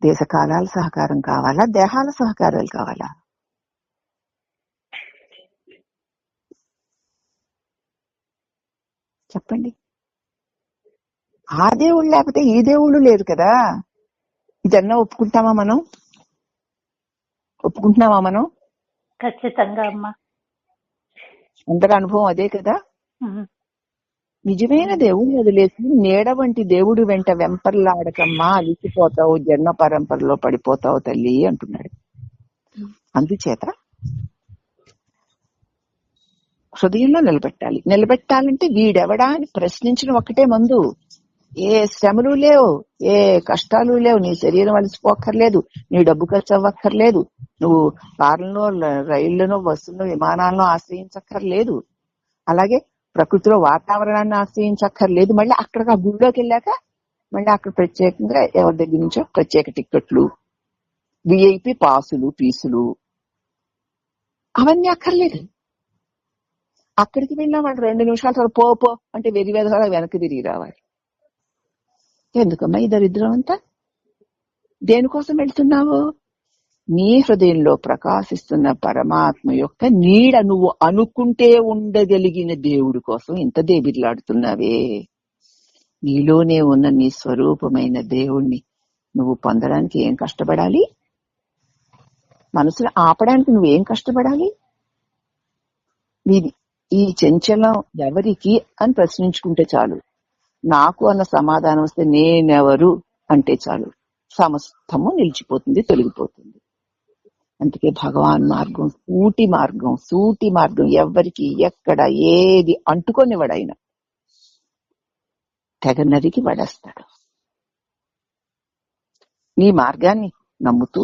దేశకాలాల సహకారం కావాలా? దేహాల సహకారాలు కావాలా? చెప్పండి. ఆ దేవుడు లేకపోతే ఈ దేవుళ్ళు లేరు కదా. ఇదన్నా ఒప్పుకుంటున్నామా మనం? ఖచ్చితంగా అమ్మా. అందరి అనుభవం అదే కదా. నిజమైన దేవుడిని వదిలేసి నీడ వంటి దేవుడు వెంట వెంపర్లాడకమ్మా, అలిసిపోతావు, జన్మ పరంపరలో పడిపోతావు తల్లి అంటున్నాడు. అందుచేత హృదయంలో నిలబెట్టాలంటే వీడెవడా అని ప్రశ్నించిన ఒక్కటే మందు. ఏ శ్రమలు లేవు, ఏ కష్టాలు లేవు, నీ శరీరం అలసిపోక్కర్లేదు, నీ డబ్బు ఖర్చు అవ్వక్కర్లేదు, నువ్వు కార్లలో, రైళ్లను, బస్సులను, విమానాలను ఆశ్రయించక్కర్లేదు, అలాగే ప్రకృతిలో వాతావరణాన్ని ఆశ్రయించక్కర్లేదు. మళ్ళీ అక్కడికి ఆ గుడిలోకి వెళ్ళాక మళ్ళీ అక్కడ ప్రత్యేకంగా ఎవరి దగ్గర నుంచో ప్రత్యేక టిక్కెట్లు, విఐపి పాసులు, ఫీసులు అవన్నీ అక్కర్లేదు. అక్కడికి వెళ్ళినా వాళ్ళు 2 నిమిషాల తర్వాత పో అంటే వెరివేదగా వెనక్కి తిరిగి రావాలి. ఎందుకమ్మా ఈ దరిద్రం అంతా? దేనికోసం వెళ్తున్నావు? నీ హృదయంలో ప్రకాశిస్తున్న పరమాత్మ యొక్క నీడ నువ్వు అనుకుంటే ఉండగలిగిన దేవుడి కోసం ఇంత దేబిర్లాడుతున్నావే. నీలోనే ఉన్న నీ స్వరూపమైన దేవుణ్ణి నువ్వు పొందడానికి ఏం కష్టపడాలి? మనసును ఆపడానికి నువ్వేం కష్టపడాలి? నీది ఈ చంచలం ఎవరికి అని ప్రశ్నించుకుంటే చాలు. నాకు అన్న సమాధానం వస్తే నేనెవరు అంటే చాలు, సమస్తము నిలిచిపోతుంది, తొలగిపోతుంది. అందుకే భగవాన్ మార్గం సూటి మార్గం. ఎవరికి ఎక్కడ ఏది అంటుకొనివాడైనా తెగ నరికి పడేస్తాడు. నీ మార్గాన్ని నమ్ముతూ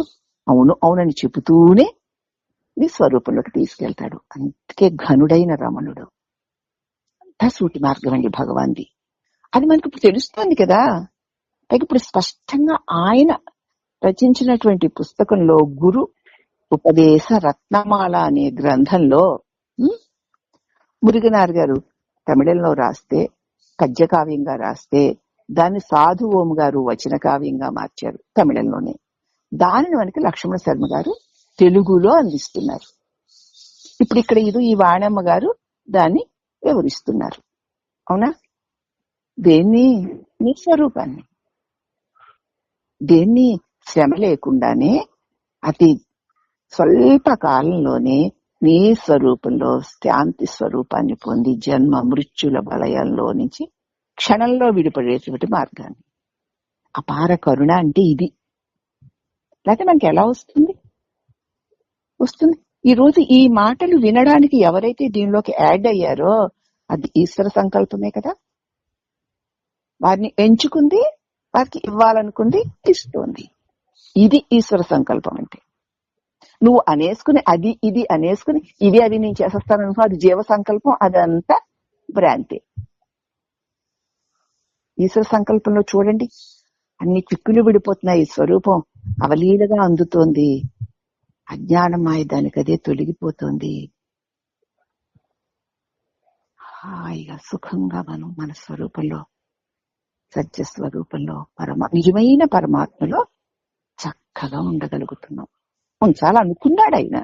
అవునని చెబుతూనే నీ స్వరూపంలోకి తీసుకెళ్తాడు. అందుకే ఘనుడైన రమణుడు. అంతా సూటి మార్గం అండి భగవాన్ది. అది మనకి ఇప్పుడు తెలుస్తోంది కదా. పైకి ఇప్పుడు స్పష్టంగా ఆయన రచించినటువంటి పుస్తకంలో గురు ఉపదేశ రత్నమాల అనే గ్రంథంలో మురుగనార్ గారు తమిళంలో రాస్తే, పద్యకావ్యంగా రాస్తే, దాన్ని సాధు ఓం గారు వచన కావ్యంగా మార్చారు తమిళంలోనే. దానిని మనకి లక్ష్మణ శర్మ గారు తెలుగులో అందిస్తున్నారు. ఇప్పుడు ఇక్కడ ఈ వాణమ్మ గారు దాన్ని వివరిస్తున్నారు. అవునా? దేన్ని? నీ స్వరూపాన్ని. దేన్ని? శ్రమ లేకుండానే అతి స్వల్ప కాలంలోనే నీ స్వరూపంలో శాంతి స్వరూపాన్ని పొంది జన్మ మృత్యుల వలయంలో నుంచి క్షణంలో విడిపడేటువంటి మార్గాన్ని. అపార కరుణ అంటే ఇది. లేకపోతే మనకి ఎలా వస్తుంది? ఈ రోజు ఈ మాటలు వినడానికి ఎవరైతే దీనిలోకి యాడ్ అయ్యారో అది ఈశ్వర సంకల్పమే కదా. వారిని ఎంచుకుంది, వారికి ఇవ్వాలనుకుంది, ఇస్తోంది. ఇది ఈశ్వర సంకల్పం అంటే. నువ్వు అనేసుకుని అది ఇది అనేసుకుని ఇది అది నేను చేసేస్తాననుకో, అది జీవ సంకల్పం, అదంతా భ్రాంతి. ఈశ్వర సంకల్పంలో చూడండి, అన్ని చిక్కులు విడిపోతున్నాయి, స్వరూపం అవలీలగా అందుతోంది, అజ్ఞానం మాయ దానికి అదే తొలగిపోతుంది. హాయిగా సుఖంగా మనం మన స్వరూపంలో, సత్య స్వరూపంలో, నిజమైన పరమాత్మలో చక్కగా ఉండగలుగుతున్నాం. ఉంచాలనుకున్నాడు ఆయన,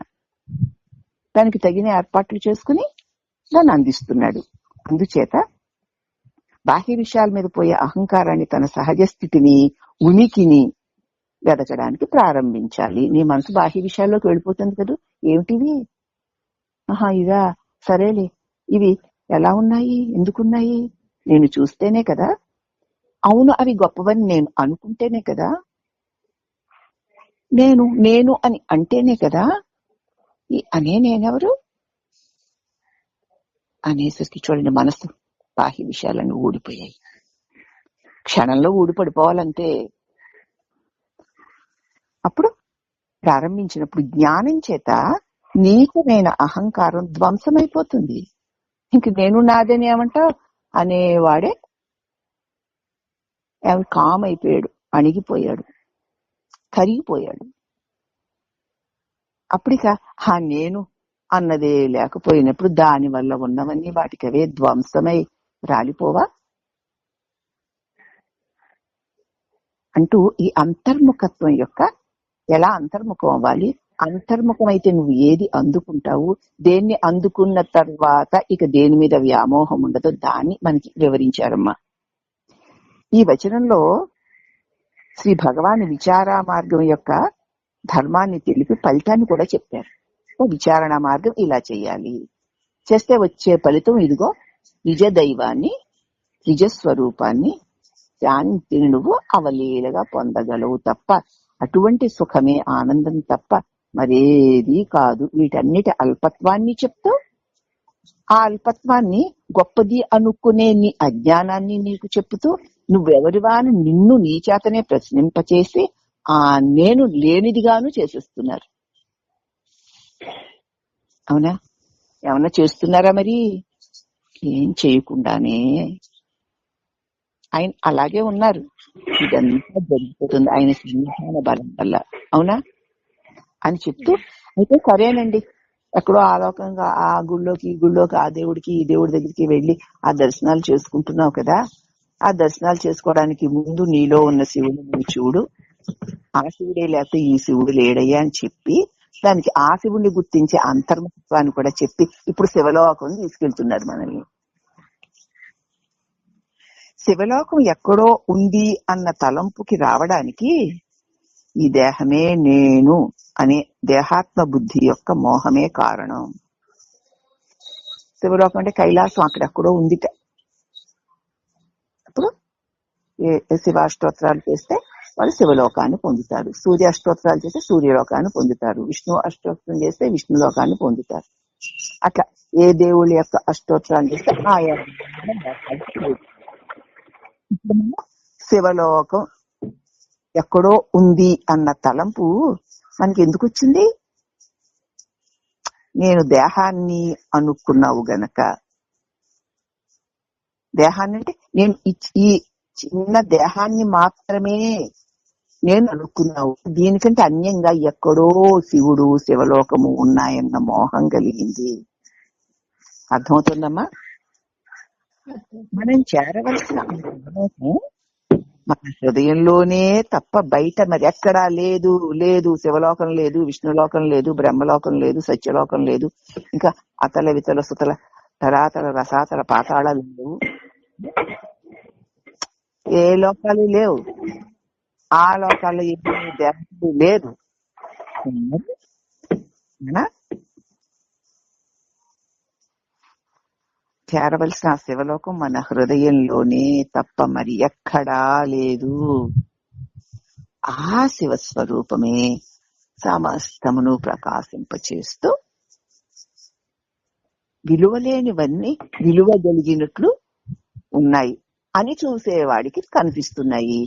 దానికి తగిన ఏర్పాట్లు చేసుకుని దాన్ని అందిస్తున్నాడు. అందుచేత బాహ్య విషయాల మీద పోయే అహంకారాన్ని, తన సహజ స్థితిని, ఉనికిని వెదకడానికి ప్రారంభించాలి. నీ మనసు బాహ్య విషయాల్లోకి వెళ్ళిపోతుంది కదా. ఏమిటివి? ఇదా సరేలే, ఇవి ఎలా ఉన్నాయి, ఎందుకున్నాయి, నేను చూస్తేనే కదా, అవును అవి గొప్పవని నేను అనుకుంటేనే కదా, నేను నేను అని అంటేనే కదా. ఈ అనే నేనెవరు అనేసరికి చూడండి, మనసు బాహ్య విషయాలను ఊడిపోయాయి. క్షణంలో ఊడిపడిపోవాలంటే అప్పుడు ప్రారంభించినప్పుడు జ్ఞానం చేత నీచమైన అహంకారం ధ్వంసమైపోతుంది. ఇంక నేను నాదని ఏమంటావు అనేవాడే కామ్ అయిపోయాడు, అణిగిపోయాడు, కరిగిపోయాడు. అప్పుడిక ఆ నేను అన్నదే లేకపోయినప్పుడు దాని వల్ల ఉన్నవన్నీ వాటికి అవే ధ్వంసమై రాలిపోవా అంటూ ఈ అంతర్ముఖత్వం యొక్క ఎలా అంతర్ముఖం అవ్వాలి, అంతర్ముఖమైతే నువ్వు ఏది అందుకుంటావు, దేన్ని అందుకున్న తర్వాత ఇక దేని మీద వ్యామోహం ఉండదో దాన్ని మనకి వివరించారమ్మా. ఈ వచనంలో శ్రీ భగవాన్ విచారా మార్గం యొక్క ధర్మాన్ని తెలిపి ఫలితాన్ని కూడా చెప్పారు. విచారణ మార్గం ఇలా చేయాలి, చేస్తే వచ్చే ఫలితం ఇదిగో, నిజ దైవాన్ని, నిజస్వరూపాన్ని, శాంతిని నువ్వు అవలీలగా పొందగలవు తప్ప, అటువంటి సుఖమే ఆనందం తప్ప మరేది కాదు. వీటన్నిటి అల్పత్వాన్ని చెప్తూ ఆ అల్పత్వాన్ని గొప్పది అనుకునే నీ అజ్ఞానాన్ని నీకు చెప్తూ నువ్వెవరివాని నిన్ను నీ చేతనే ప్రశ్నింపచేసి ఆ నేను లేనిదిగాను చేసేస్తున్నారు. అవునా? ఏమన్నా చేస్తున్నారా? మరి ఏం చేయకుండానే ఆయన అలాగే ఉన్నారు. ఇదంతా జరిగిపోతుంది ఆయన సన్నిధాన బలం వల్ల. అవునా అని చెప్తూ, అయితే సరేనండి, ఎక్కడో ఆలోకంగా ఆ గుళ్ళోకి ఈ గుళ్ళోకి, ఆ దేవుడికి ఈ దేవుడి దగ్గరికి వెళ్ళి ఆ దర్శనాలు చేసుకుంటున్నావు కదా, ఆ దర్శనాలు చేసుకోవడానికి ముందు నీలో ఉన్న శివుడు నువ్వు చూడు, ఆ శివుడే లేకపోతే ఈ శివుడు లేడయ్యా అని చెప్పి దానికి ఆ శివుడిని గుర్తించే అంతర్ముఖత్వాన్ని కూడా చెప్పి ఇప్పుడు శివలోకం తీసుకెళ్తున్నారు మనల్ని. శివలోకం ఎక్కడో ఉంది అన్న తలంపుకి రావడానికి ఈ దేహమే నేను అనే దేహాత్మ బుద్ధి యొక్క మోహమే కారణం. శివలోకం అంటే కైలాసం అక్కడెక్కడో ఉందిట. అప్పుడు శివాష్టోత్రాలు చేస్తే వాళ్ళు శివలోకాన్ని పొందుతారు, సూర్య అష్టోత్రాలు చేస్తే సూర్యలోకాన్ని పొందుతారు, విష్ణు అష్టోత్రం చేస్తే విష్ణులోకాన్ని పొందుతారు. అట్లా ఏ దేవుళ్ళ యొక్క అష్టోత్రాలు చేస్తే ఆయా శివలోకం ఎక్కడో ఉంది అన్న తలంపు మనకి ఎందుకు వచ్చింది? నేను దేహాన్ని అనుకున్నావు గనక. దేహాన్ని అంటే నేను ఈ చిన్న దేహాన్ని మాత్రమే నేను అనుకున్నావు, దీనికంటే అన్యంగా ఎక్కడో శివుడు శివలోకము ఉన్నాయన్న మోహం కలిగింది. అర్థమవుతుందమ్మా? మనం చేరవలసిన మోహం మన హృదయంలోనే తప్ప బయట మరి ఎక్కడా లేదు. లేదు, శివలోకం లేదు, విష్ణులోకం లేదు, బ్రహ్మలోకం లేదు, సత్యలోకం లేదు, ఇంకా అతల వితల సుతల తరాతల రసాతల పాతాళాలు లేవు, ఏ లోకాలు లేవు, ఆ లోకాల్లో ఏ దేవతలు లేదు. చేరవలసిన ఆ శివలోకం మన హృదయంలోనే తప్ప మరి ఎక్కడా లేదు. ఆ శివస్వరూపమే సమస్తమును ప్రకాశింపచేస్తూ విలువలేనివన్నీ విలువగలిగినట్లు ఉన్నాయి అని చూసేవాడికి కనిపిస్తున్నాయి.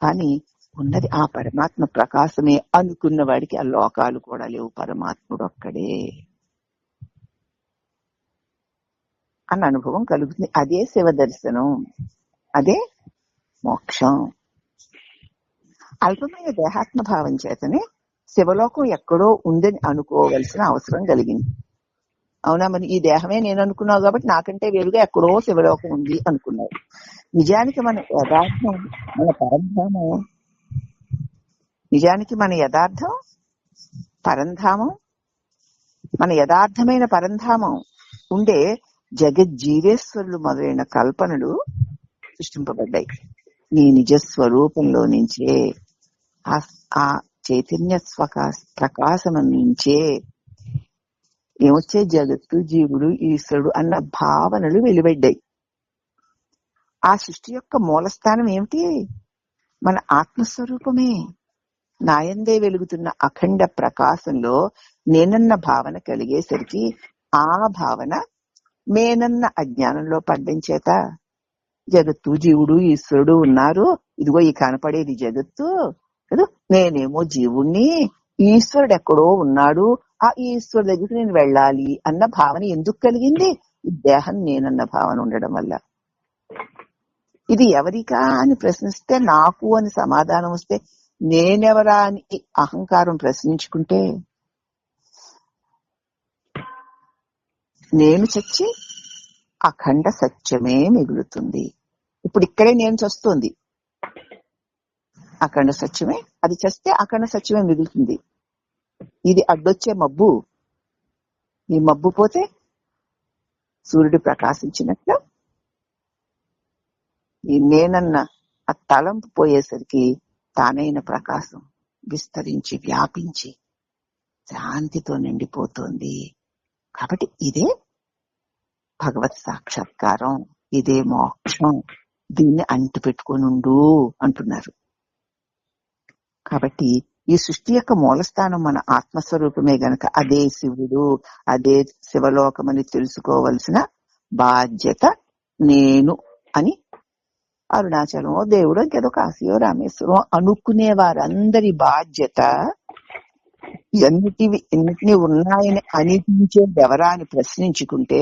కానీ ఉన్నది ఆ పరమాత్మ ప్రకాశమే అనుకున్న వాడికి ఆ లోకాలు కూడా లేవు, పరమాత్ముడు ఒక్కడే అన్న అనుభవం కలుగుతుంది. అదే శివ దర్శనం, అదే మోక్షం. అల్పమైన దేహాత్మ భావం చేతనే శివలోకం ఎక్కడో ఉందని అనుకోవలసిన అవసరం కలిగింది. అవునా? మరి ఈ దేహమే నేను అనుకున్నావు కాబట్టి నాకంటే వేరుగా ఎక్కడో శివలోకం ఉంది అనుకున్నావు. నిజానికి మన యథార్థం, మన పరంధామం, నిజానికి మన యథార్థం పరంధామం, మన యథార్థమైన పరంధామం ఉండే జగజ్జీవేశ్వరులు మొదలైన కల్పనలు సృష్టింపబడ్డాయి. నీ నిజస్వరూపంలో నుంచే, ఆ చైతన్య ప్రకాశం నుంచే ఏమొచ్చే జగత్తు, జీవుడు, ఈశ్వరుడు అన్న భావనలు వెలువడ్డాయి. ఆ సృష్టి యొక్క మూలస్థానం ఏమిటి? మన ఆత్మస్వరూపమే. నాయందే వెలుగుతున్న అఖండ ప్రకాశంలో నేనన్న భావన కలిగేసరికి ఆ భావన మేనన్న అజ్ఞానంలో పడ్డం చేత జగత్తు, జీవుడు, ఈశ్వరుడు ఉన్నారు, ఇదిగో ఈ కనపడేది జగత్తు కదా, నేనేమో జీవుణ్ణి, ఈశ్వరుడు ఎక్కడో ఉన్నాడు, ఆ ఈశ్వరుడు దగ్గరికి నేను వెళ్ళాలి అన్న భావన ఎందుకు కలిగింది? ఈ దేహం నేనన్న భావన ఉండడం వల్ల. ఇది ఎవరికా అని ప్రశ్నిస్తే నాకు అని సమాధానం వస్తే నేనెవరా అని అహంకారం ప్రశ్నించుకుంటే నేను చచ్చి అఖండ సత్యమే మిగులుతుంది. ఇప్పుడు ఇక్కడే నేను చస్తుంది, అఖండ సత్యమే, అది చస్తే అఖండ సత్యమే మిగులుతుంది. ఇది అడ్డొచ్చే మబ్బు, ఈ మబ్బు పోతే సూర్యుడు ప్రకాశించినట్లు ఈ నేనన్న ఆ తలంపు పోయేసరికి తానైన ప్రకాశం విస్తరించి వ్యాపించి శాంతితో నిండిపోతుంది. కాబట్టి ఇదే భగవత్ సాక్షాత్కారం, ఇదే మోక్షం, దీన్ని అంటు పెట్టుకొనుండు అంటున్నారు. కాబట్టి ఈ సృష్టి యొక్క మూలస్థానం మన ఆత్మస్వరూపమే గనక అదే శివుడు, అదే శివలోకం అని తెలుసుకోవలసిన బాధ్యత నేను అని అరుణాచలమో దేవుడో ఇంకేదో కాశీయో రామేశ్వరం అనుకునే వారందరి బాధ్యత ఎన్నిటిని ఉన్నాయని అనిపించే ఎవరా అని ప్రశ్నించుకుంటే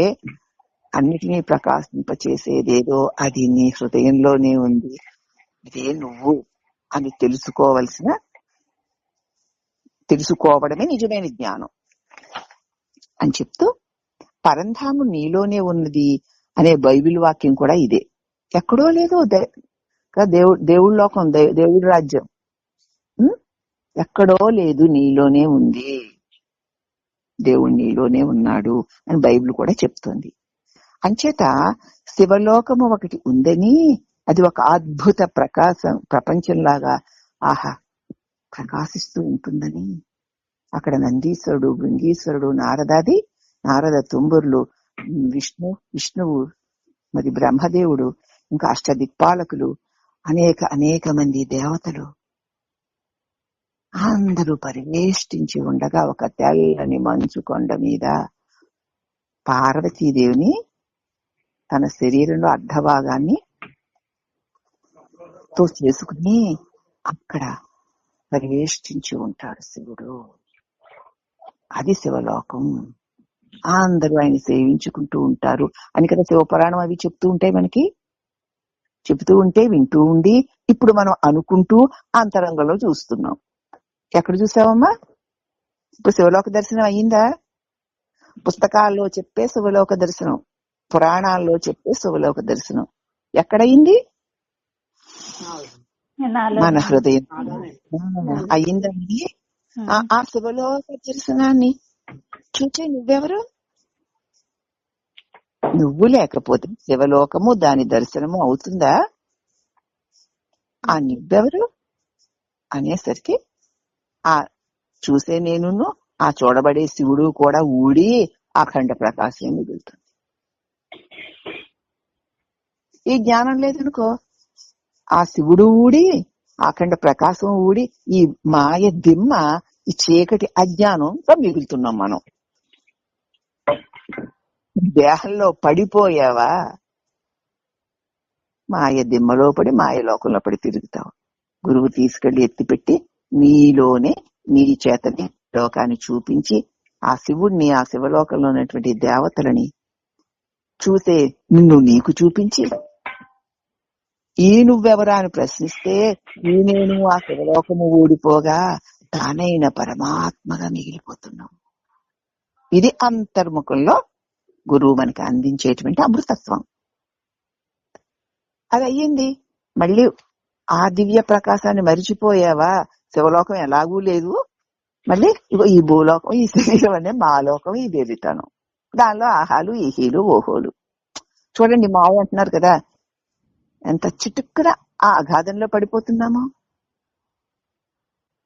అన్నిటినీ ప్రకాశింపచేసేదేదో అది నీ హృదయంలోనే ఉంది, ఇదే నువ్వు అని తెలుసుకోవడమే నిజమైన జ్ఞానం అని చెప్తూ, పరంధాము నీలోనే ఉన్నది అనే బైబిల్ వాక్యం కూడా ఇదే. ఎక్కడో లేదు, దేవుడి లోకం, దేవుడి రాజ్యం ఎక్కడో లేదు, నీలోనే ఉంది, దేవుడు నీలోనే ఉన్నాడు అని బైబిల్ కూడా చెప్తుంది. అంచేత శివలోకము ఒకటి ఉందని, అది ఒక అద్భుత ప్రపంచంలాగా ఆహా ప్రకాశిస్తూ ఉంటుందని, అక్కడ నందీశ్వరుడు, భృంగీశ్వరుడు, నారద తుంబుర్లు, విష్ణువు, మరి బ్రహ్మదేవుడు, ఇంకా అష్టదిక్పాలకులు, అనేక మంది దేవతలు అందరూ పరివేష్టించి ఉండగా ఒక తెల్లని మంచు కొండ మీద పార్వతీదేవిని తన శరీరంలో అర్ధభాగాన్ని తో చేసుకుని అక్కడ పరివేష్టించి ఉంటాడు శివుడు. అది శివలోకం. అందరూ ఆయన సేవించుకుంటూ ఉంటారు అని కదా శివపురాణం అవి చెప్తూ ఉంటాయి, మనకి చెబుతూ ఉంటే వింటూ ఉండి ఇప్పుడు మనం అనుకుంటూ అంతరంగంలో చూస్తున్నాం. ఎక్కడ చూసావమ్మా? ఇప్పుడు శివలోక దర్శనం అయ్యిందా? పుస్తకాల్లో చెప్పే శివలోక దర్శనం, పురాణాల్లో చెప్పే శివలోక దర్శనం ఎక్కడయింది? మన హృదయం అయ్యిందండి. ఆ శివలోక దర్శనాన్ని చూచే నువ్వెవరు? నువ్వు లేకపోతే శివలోకము దాని దర్శనము అవుతుందా? ఆ నువ్వెవరు అనేసరికి ఆ చూసే నేను, ఆ చూడబడే శివుడు కూడా ఊడి అఖండ ప్రకాశం మిగులుతుంది. ఈ జ్ఞానం లేదనుకో, ఆ శివుడు ఊడి అఖండ ప్రకాశం ఊడి ఈ మాయ దిమ్మ, ఈ చీకటి అజ్ఞానంతో మిగులుతున్నాం మనం. దేహంలో పడిపోయావా, మాయ దిమ్మలో పడి మాయలోకంలో పడి తిరుగుతావు. గురువు తీసుకెళ్లి ఎత్తిపెట్టి నీలోనే నీ చేతని లోకాన్ని చూపించి ఆ శివుడిని, ఆ శివలోకంలో ఉన్నటువంటి దేవతలని చూసే నిన్ను నీకు చూపించి ఈ నువ్వెవరా అని ప్రశ్నిస్తే ఈ నేను ఆ శివలోకము ఊడిపోగా తానైన పరమాత్మగా మిగిలిపోతున్నావు. ఇది అంతర్ముఖంలో గురువు మనకి అందించేటువంటి అమృతత్వం. అది అయ్యింది. మళ్ళీ ఆ దివ్య ప్రకాశాన్ని మరిచిపోయావా? శివలోకం ఎలాగూ లేదు, మళ్ళీ ఇగో ఈ భూలోకం, ఈ శరీరం అనే మా లోకం, ఈ దేవితనం, దానిలో ఆహాలు, ఈహీలు, ఓహోలు. చూడండి మావు అంటున్నారు కదా, ఎంత చిటుక్కున ఆ అగాధంలో పడిపోతున్నామో.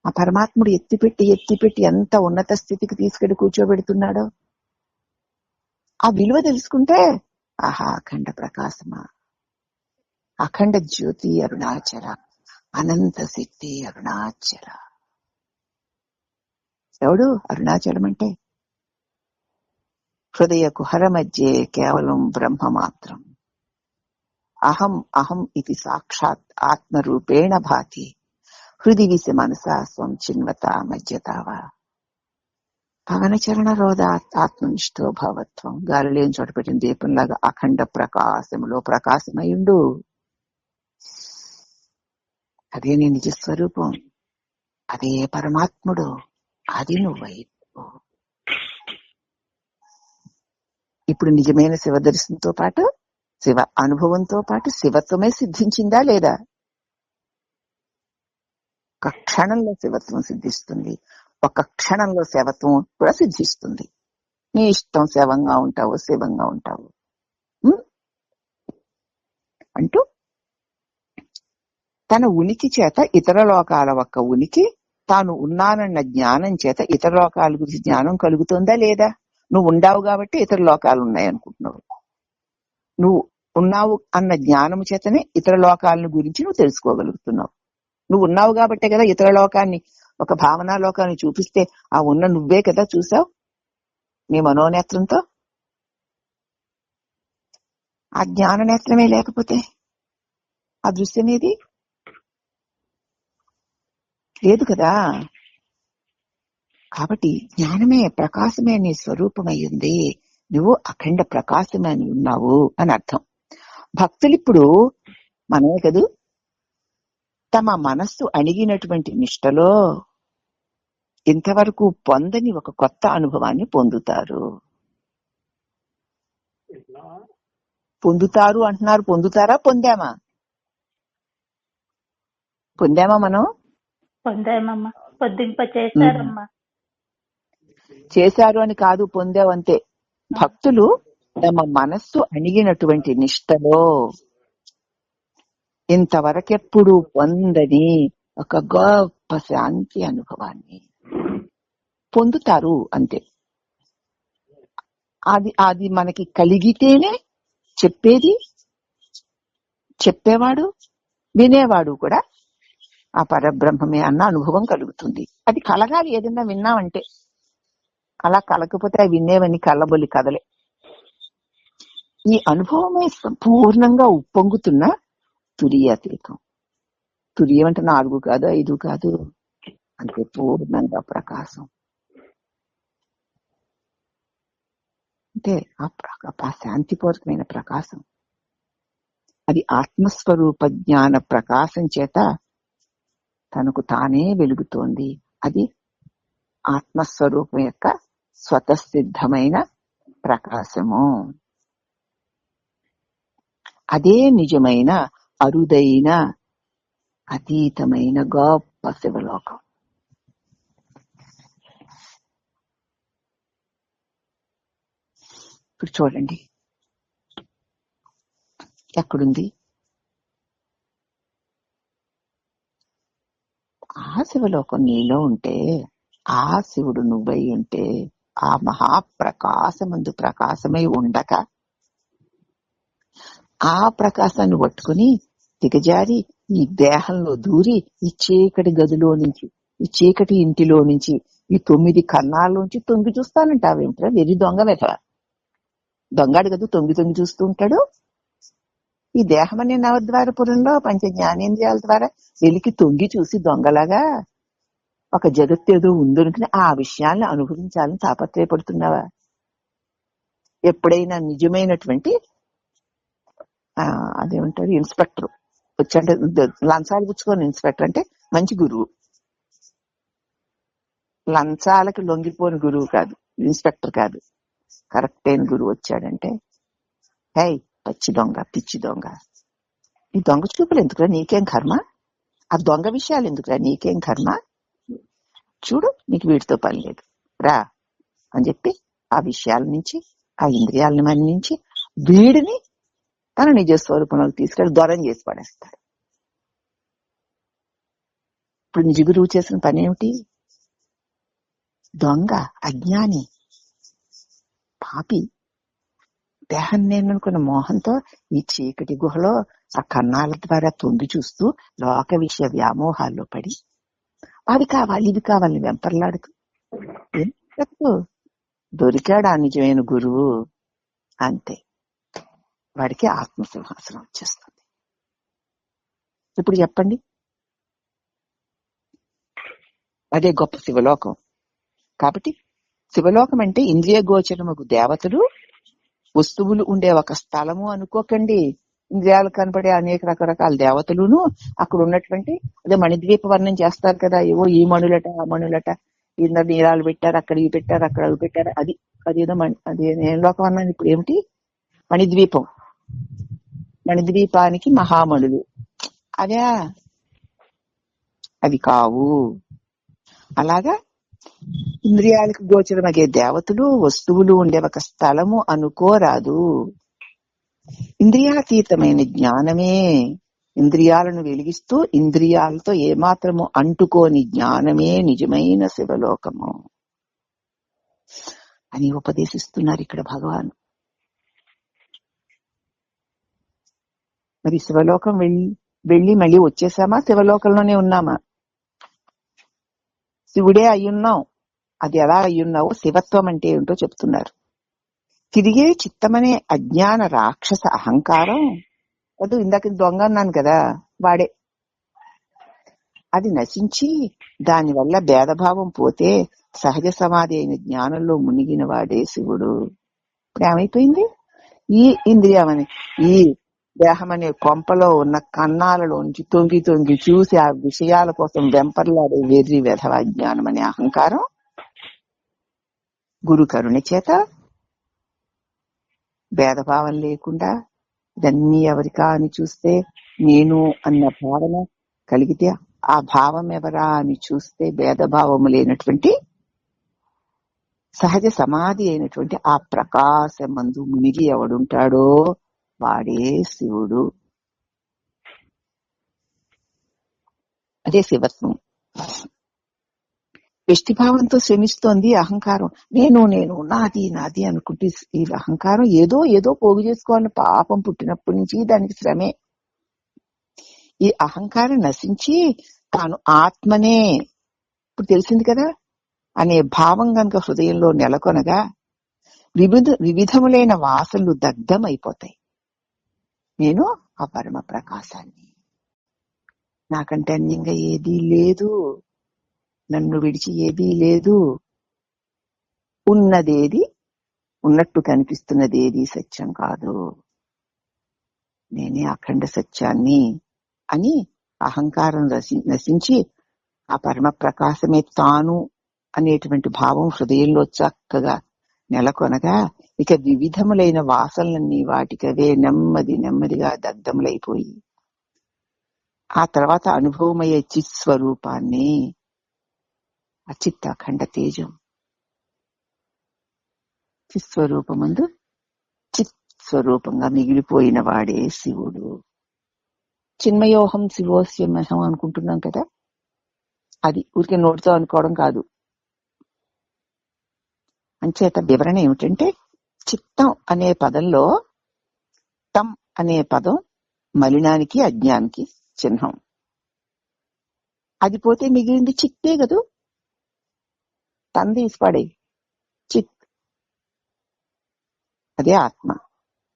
ఆ పరమాత్ముడు ఎత్తిపెట్టి ఎంత ఉన్నత స్థితికి తీసుకెళ్లి కూర్చోబెడుతున్నాడో. ఆ విలువ తెలుసుకుంటే ఆహా అఖండ ప్రకాశమా, అఖండ జ్యోతి అరుణాచల, అనంత శక్తి అరుణాచల. ఎవడు అరుణాచలం అంటే? హృదయ కుహర మధ్యే కేవలం బ్రహ్మ మాత్రం. అహం అహం ఇది సాక్షాత్ ఆత్మరూపేణ భాతి, హృది విసి మనసా స్వం చిన్వత మధ్యతావా. పవనచరణ రోధ ఆత్మనిష్టో భావత్వం. గాలి లేని చోట పెట్టిన దీపంలాగా అఖండ ప్రకాశములో ప్రకాశమయుండు. అదే నీ నిజస్వరూపం, అదే పరమాత్ముడు, అది నువ్వైపు. ఇప్పుడు నిజమైన శివ దర్శనంతో పాటు, శివ అనుభవంతో పాటు శివత్వమే సిద్ధించిందా లేదా? ఒక క్షణంలో శివత్వం సిద్ధిస్తుంది, ఒక క్షణంలో శివత్వం కూడా సిద్ధిస్తుంది. నీ ఇష్టం, శవంగా ఉంటావు శివంగా ఉంటావు అంటూ తన ఉనికి చేత ఇతర లోకాల ఒక్క ఉనికి, తాను ఉన్నానన్న జ్ఞానం చేత ఇతర లోకాల గురించి జ్ఞానం కలుగుతుందా లేదా? నువ్వు ఉండావు కాబట్టి ఇతర లోకాలు ఉన్నాయనుకుంటున్నావు. నువ్వు ఉన్నావు అన్న జ్ఞానం చేతనే ఇతర లోకాలను గురించి నువ్వు తెలుసుకోగలుగుతున్నావు. నువ్వు ఉన్నావు కాబట్టే కదా ఇతర లోకాన్ని, ఒక భావనా లోకాన్ని చూపిస్తే ఆ ఉన్న నువ్వే కదా చూసావు నీ మనోనేత్రంతో. ఆ జ్ఞాన నేత్రమే లేకపోతే ఆ దృశ్యమేది లేదు కదా. కాబట్టి జ్ఞానమే ప్రకాశమే నీ స్వరూపమయ్యింది, నువ్వు అఖండ ప్రకాశమే అని ఉన్నావు అని అర్థం. భక్తులు ఇప్పుడు మనమే కదూ తమ మనస్సు అణిగినటువంటి నిష్టలో ఇంతవరకు పొందని ఒక కొత్త అనుభవాన్ని పొందుతారు. పొందుతారు అంటున్నారు, పొందుతారా? పొందామా? పొందామా? మనం పొందామమ్మా, పొద్దుంప చేశారమ్మా. చేశారు అని కాదు, పొందావంతే. భక్తులు తమ మనస్సు అణిగినటువంటి నిష్టలో ఇంతవరకెప్పుడు పొందని ఒక గొప్ప శాంతి అనుభవాన్ని పొందుతారు అంతే. అది మనకి కలిగితేనే చెప్పేది, చెప్పేవాడు వినేవాడు కూడా ఆ పరబ్రహ్మమే అన్న అనుభవం కలుగుతుంది. అది కలగాలి. ఏదన్నా విన్నామంటే, అలా కలకపోతే వినేవని కళ్ళబొల్లి కదలే. ఈ అనుభవమే సంపూర్ణంగా ఉప్పొంగుతున్న తురీయాతీతం. తురియం అంటే 4 కాదు 5 కాదు, అంతే పూర్ణంగా ప్రకాశం. అంటే ఆ శాంతిపూర్వకమైన ప్రకాశం, అది ఆత్మస్వరూప జ్ఞాన ప్రకాశం చేత తనకు తానే వెలుగుతోంది. అది ఆత్మస్వరూపం యొక్క స్వతసిద్ధమైన ప్రకాశము. అదే నిజమైన అరుదైన అతీతమైన గొప్ప శివలోకం. ఇప్పుడు చూడండి ఎక్కడుంది ఆ శివలోకం. నీలో ఉంటే, ఆ శివుడు నువ్వై ఉంటే, ఆ మహాప్రకాశమందు ప్రకాశమై ఉండక ఆ ప్రకాశాన్ని పట్టుకుని దిగజారి ఈ దేహంలో దూరి ఈ చీకటి గదిలో నుంచి, ఈ చీకటి ఇంటిలో నుంచి, ఈ 9 కన్నాల్లోంచి తొంగి చూస్తానంటావేమిట్రా వెర్రి దొంగ వెధవ. దొంగాడు కదా తొంగి చూస్తూ ఉంటాడు. ఈ దేహం అనే నవద్వారపురంలో పంచ జ్ఞానేంద్రియాల ద్వారా వెలికి తొంగి చూసి దొంగలాగా ఒక జగత్తు ఏదో ఉందనుకుని ఆ విషయాన్ని అనుభవించాలని తాపత్రయపడుతున్నావా? ఎప్పుడైనా నిజమైనటువంటి అదేమంటారు ఇన్స్పెక్టర్ వచ్చంటే, లంచాలు పుచ్చుకోని ఇన్స్పెక్టర్ అంటే మంచి గురువు, లంచాలకి లొంగిపోని గురువు కాదు, ఇన్స్పెక్టర్ కాదు. కరెక్ట్ అయిన గురువు వచ్చాడంటే, హే పచ్చి దొంగ, పిచ్చి దొంగ, ఈ దొంగ చూపులు ఎందుకురా, నీకేం కర్మ? ఆ దొంగ విషయాలు ఎందుకురా, నీకేం కర్మ? చూడు, నీకు వీటితో పని లేదు, రా అని చెప్పి ఆ విషయాల నుంచి, ఆ ఇంద్రియాలని మన్నించి వీడిని తన నిజ స్వరూపంలోకి తీసుకెళ్లి దూరం చేసి పడేస్తాడు. ఇప్పుడు నిజ గురువు చేసిన పని ఏమిటి? దొంగ, అజ్ఞాని, పాపి, దేహం నేను అనుకున్న మోహంతో ఈ చీకటి గుహలో ఆ కన్నాల ద్వారా తొంగి చూస్తూ లోక విషయ వ్యామోహాల్లో పడి అవి కావాలి ఇవి కావాలి వెంపర్లాడుతూ ఏం తప్పు? దొరికాడా నిజమైన గురువు, అంతే, వాడికి ఆత్మసింహాసనం వచ్చేస్తుంది. ఇప్పుడు చెప్పండి, అదే గొప్ప శివలోకం. కాబట్టి శివలోకం అంటే ఇంద్రియ గోచరముకు దేవతలు, వస్తువులు ఉండే ఒక స్థలము అనుకోకండి. ఇంద్రియాలు కనపడే అనేక రకరకాల దేవతలును అక్కడ ఉన్నటువంటి, అదే మణిద్వీప వర్ణం చేస్తారు కదా, ఏవో ఈ మణులట ఆ మణులట, ఇందరు నీరాలు పెట్టారు, అక్కడ ఇవి పెట్టారు, అక్కడ అవి పెట్టారు, అదేదో అది ఏం లోకం అన్నాను ఇప్పుడు, ఏమిటి మణిద్వీపం, మణిద్వీపానికి మహామణులు, అదే అవి కావు. అలాగా ఇంద్రియాలకు గోచరమగే దేవతలు, వస్తువులు ఉండే ఒక స్థలము అనుకోరాదు. ఇంద్రియాతీతమైన జ్ఞానమే, ఇంద్రియాలను వెలిగిస్తూ ఇంద్రియాలతో ఏమాత్రము అంటుకోని జ్ఞానమే నిజమైన శివలోకము అని ఉపదేశిస్తున్నారు ఇక్కడ భగవాన్. మరి శివలోకం వెళ్ళి మళ్ళీ వచ్చేసామా, శివలోకంలోనే ఉన్నామా? శివుడే అయ్యున్నాం. అది ఎలా అయ్యున్నావో శివత్వం అంటే ఏంటో చెప్తున్నారు. తిరిగే చిత్తమనే అజ్ఞాన రాక్షస అహంకారం, అది ఇందాక దొంగ అన్నాను కదా, వాడే. అది నశించి దానివల్ల భేదభావం పోతే సహజ సమాధి అయిన జ్ఞానంలో మునిగిన వాడే శివుడు. ఇప్పుడు ఏమైపోయింది? ఈ ఇంద్రియం అని, ఈ దేహం అనే కొంపలో ఉన్న కన్నాలలోంచి తొంగి తొంగి చూసి ఆ విషయాల కోసం వెంపర్లాడే వెర్రి వెధవ జ్ఞానం అనే అహంకారం గురు కరుణ చేత భేదభావం లేకుండా ఇదన్నీ ఎవరికా అని చూస్తే నేను అన్న భావన కలిగితే, ఆ భావం ఎవరా అని చూస్తే భేదభావము లేనటువంటి సహజ సమాధి అయినటువంటి ఆ ప్రకాశమందు మునిగి ఎవడుంటాడో వాడే శివుడు. అదే శివత్వం. వ్యష్టిభావంతో శ్రమిస్తోంది అహంకారం. నేను నేను నాది నాది అనుకుంటే ఈ అహంకారం ఏదో పోగు చేసుకోవాలని పాపం పుట్టినప్పటి నుంచి దానికి శ్రమే. ఈ అహంకారం నశించి తాను ఆత్మనే ఇప్పుడు తెలిసింది కదా అనే భావం గనుక హృదయంలో నెలకొనగా వివిధములైన వాసనలు దగ్ధమైపోతాయి. నేను ఆ పరమ ప్రకాశాన్ని, నాకంటే అన్యంగా ఏదీ లేదు, నన్ను విడిచి ఏదీ లేదు, ఉన్నదేది ఉన్నట్టు కనిపిస్తున్నదేది సత్యం కాదు, నేనే అఖండ సత్యాన్ని అని అహంకారం నశించి ఆ పరమ ప్రకాశమే తాను అనేటువంటి భావం హృదయంలో చక్కగా నెలకొనగా ఇక వివిధములైన వాసనలన్నీ వాటికవే నెమ్మదిగా దగ్ధములైపోయి ఆ తర్వాత అనుభవమయ్యే చిత్ స్వరూపాన్ని, అచిత్ అఖండ తేజం, చిత్ స్వరూపమందు చిత్ స్వరూపంగా మిగిలిపోయిన వాడే శివుడు. చిన్మయోహం శివోస్యమహం అనుకుంటున్నాం కదా, అది ఊరికే నోటితో అనుకోవడం కాదు. అంచేత వివరణ ఏమిటంటే, చిత్తం అనే పదంలో తం అనే పదం మలినానికి అజ్ఞానికి చిహ్నం. అది పోతే మిగిలింది చిత్తే కదూ, తను తీసిపడే చిత్, అదే ఆత్మ.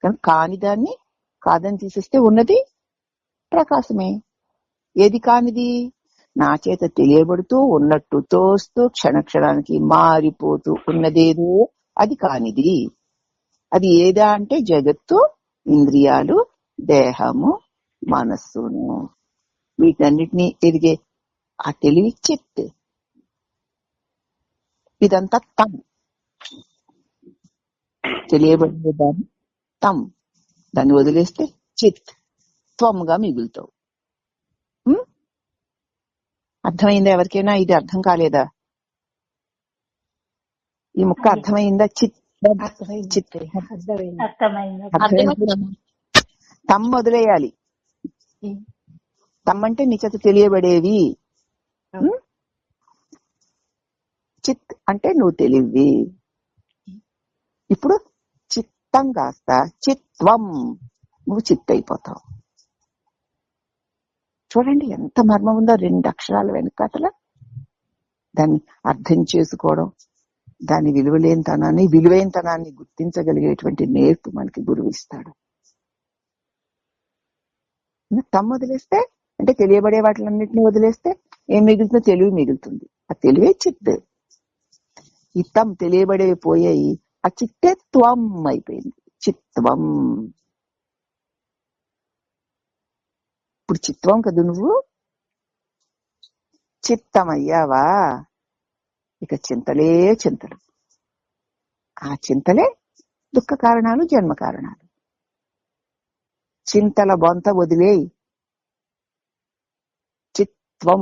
కానీ కాని దాన్ని కాదని తీసేస్తే ఉన్నది ప్రకాశమే. ఏది కానిది? నా చేత తెలియబడుతూ ఉన్నట్టు తోస్తూ క్షణక్షణానికి మారిపోతూ ఉన్నదేదో అది కానిది. అది ఏదా అంటే జగత్తు, ఇంద్రియాలు, దేహము, మనస్సును, వీటన్నిటినీ ఎదిగే ఆ తెలివి చిత్. ఇదంతా తం, తెలియబడే దాన్ని తం, దాన్ని వదిలేస్తే చిత్ త్వంగా మిగులుతావు. అర్థమైందా ఎవరికైనా? ఇది అర్థం కాలేదా? ఈ ముక్క అర్థమైందా? చిత్ చిత్ తమ్ వదిలేయాలి. తమ్ అంటే నీ చేత తెలియబడేవి, చిత్ అంటే నువ్వు తెలివి. ఇప్పుడు చిత్తం కాస్త చిత్వం, నువ్వు చిత్ అయిపోతావు. చూడండి ఎంత మర్మం ఉందో 2 అక్షరాల వెనకాతల. దాన్ని అర్థం చేసుకోవడం, దాని విలువైనతనాన్ని గుర్తించగలిగేటువంటి నేర్పు మనకి గురువు ఇస్తాడు. తమ్ము వదిలేస్తే అంటే తెలియబడే వాటిలన్నింటినీ వదిలేస్తే ఏం మిగులుతుందో తెలివి మిగులుతుంది. ఆ తెలివే చిత్. ఈ తెలియబడేవి పోయాయి, ఆ చిత్తే త్వం అయిపోయింది. చిత్వం. ఇప్పుడు చిత్వం కదా నువ్వు, చిత్తమయ్యావా, ఇక చింతలే చింతలు. ఆ చింతలే దుఃఖ కారణాలు, జన్మ కారణాలు. చింతల బొంత వదిలేయి, చిత్వం.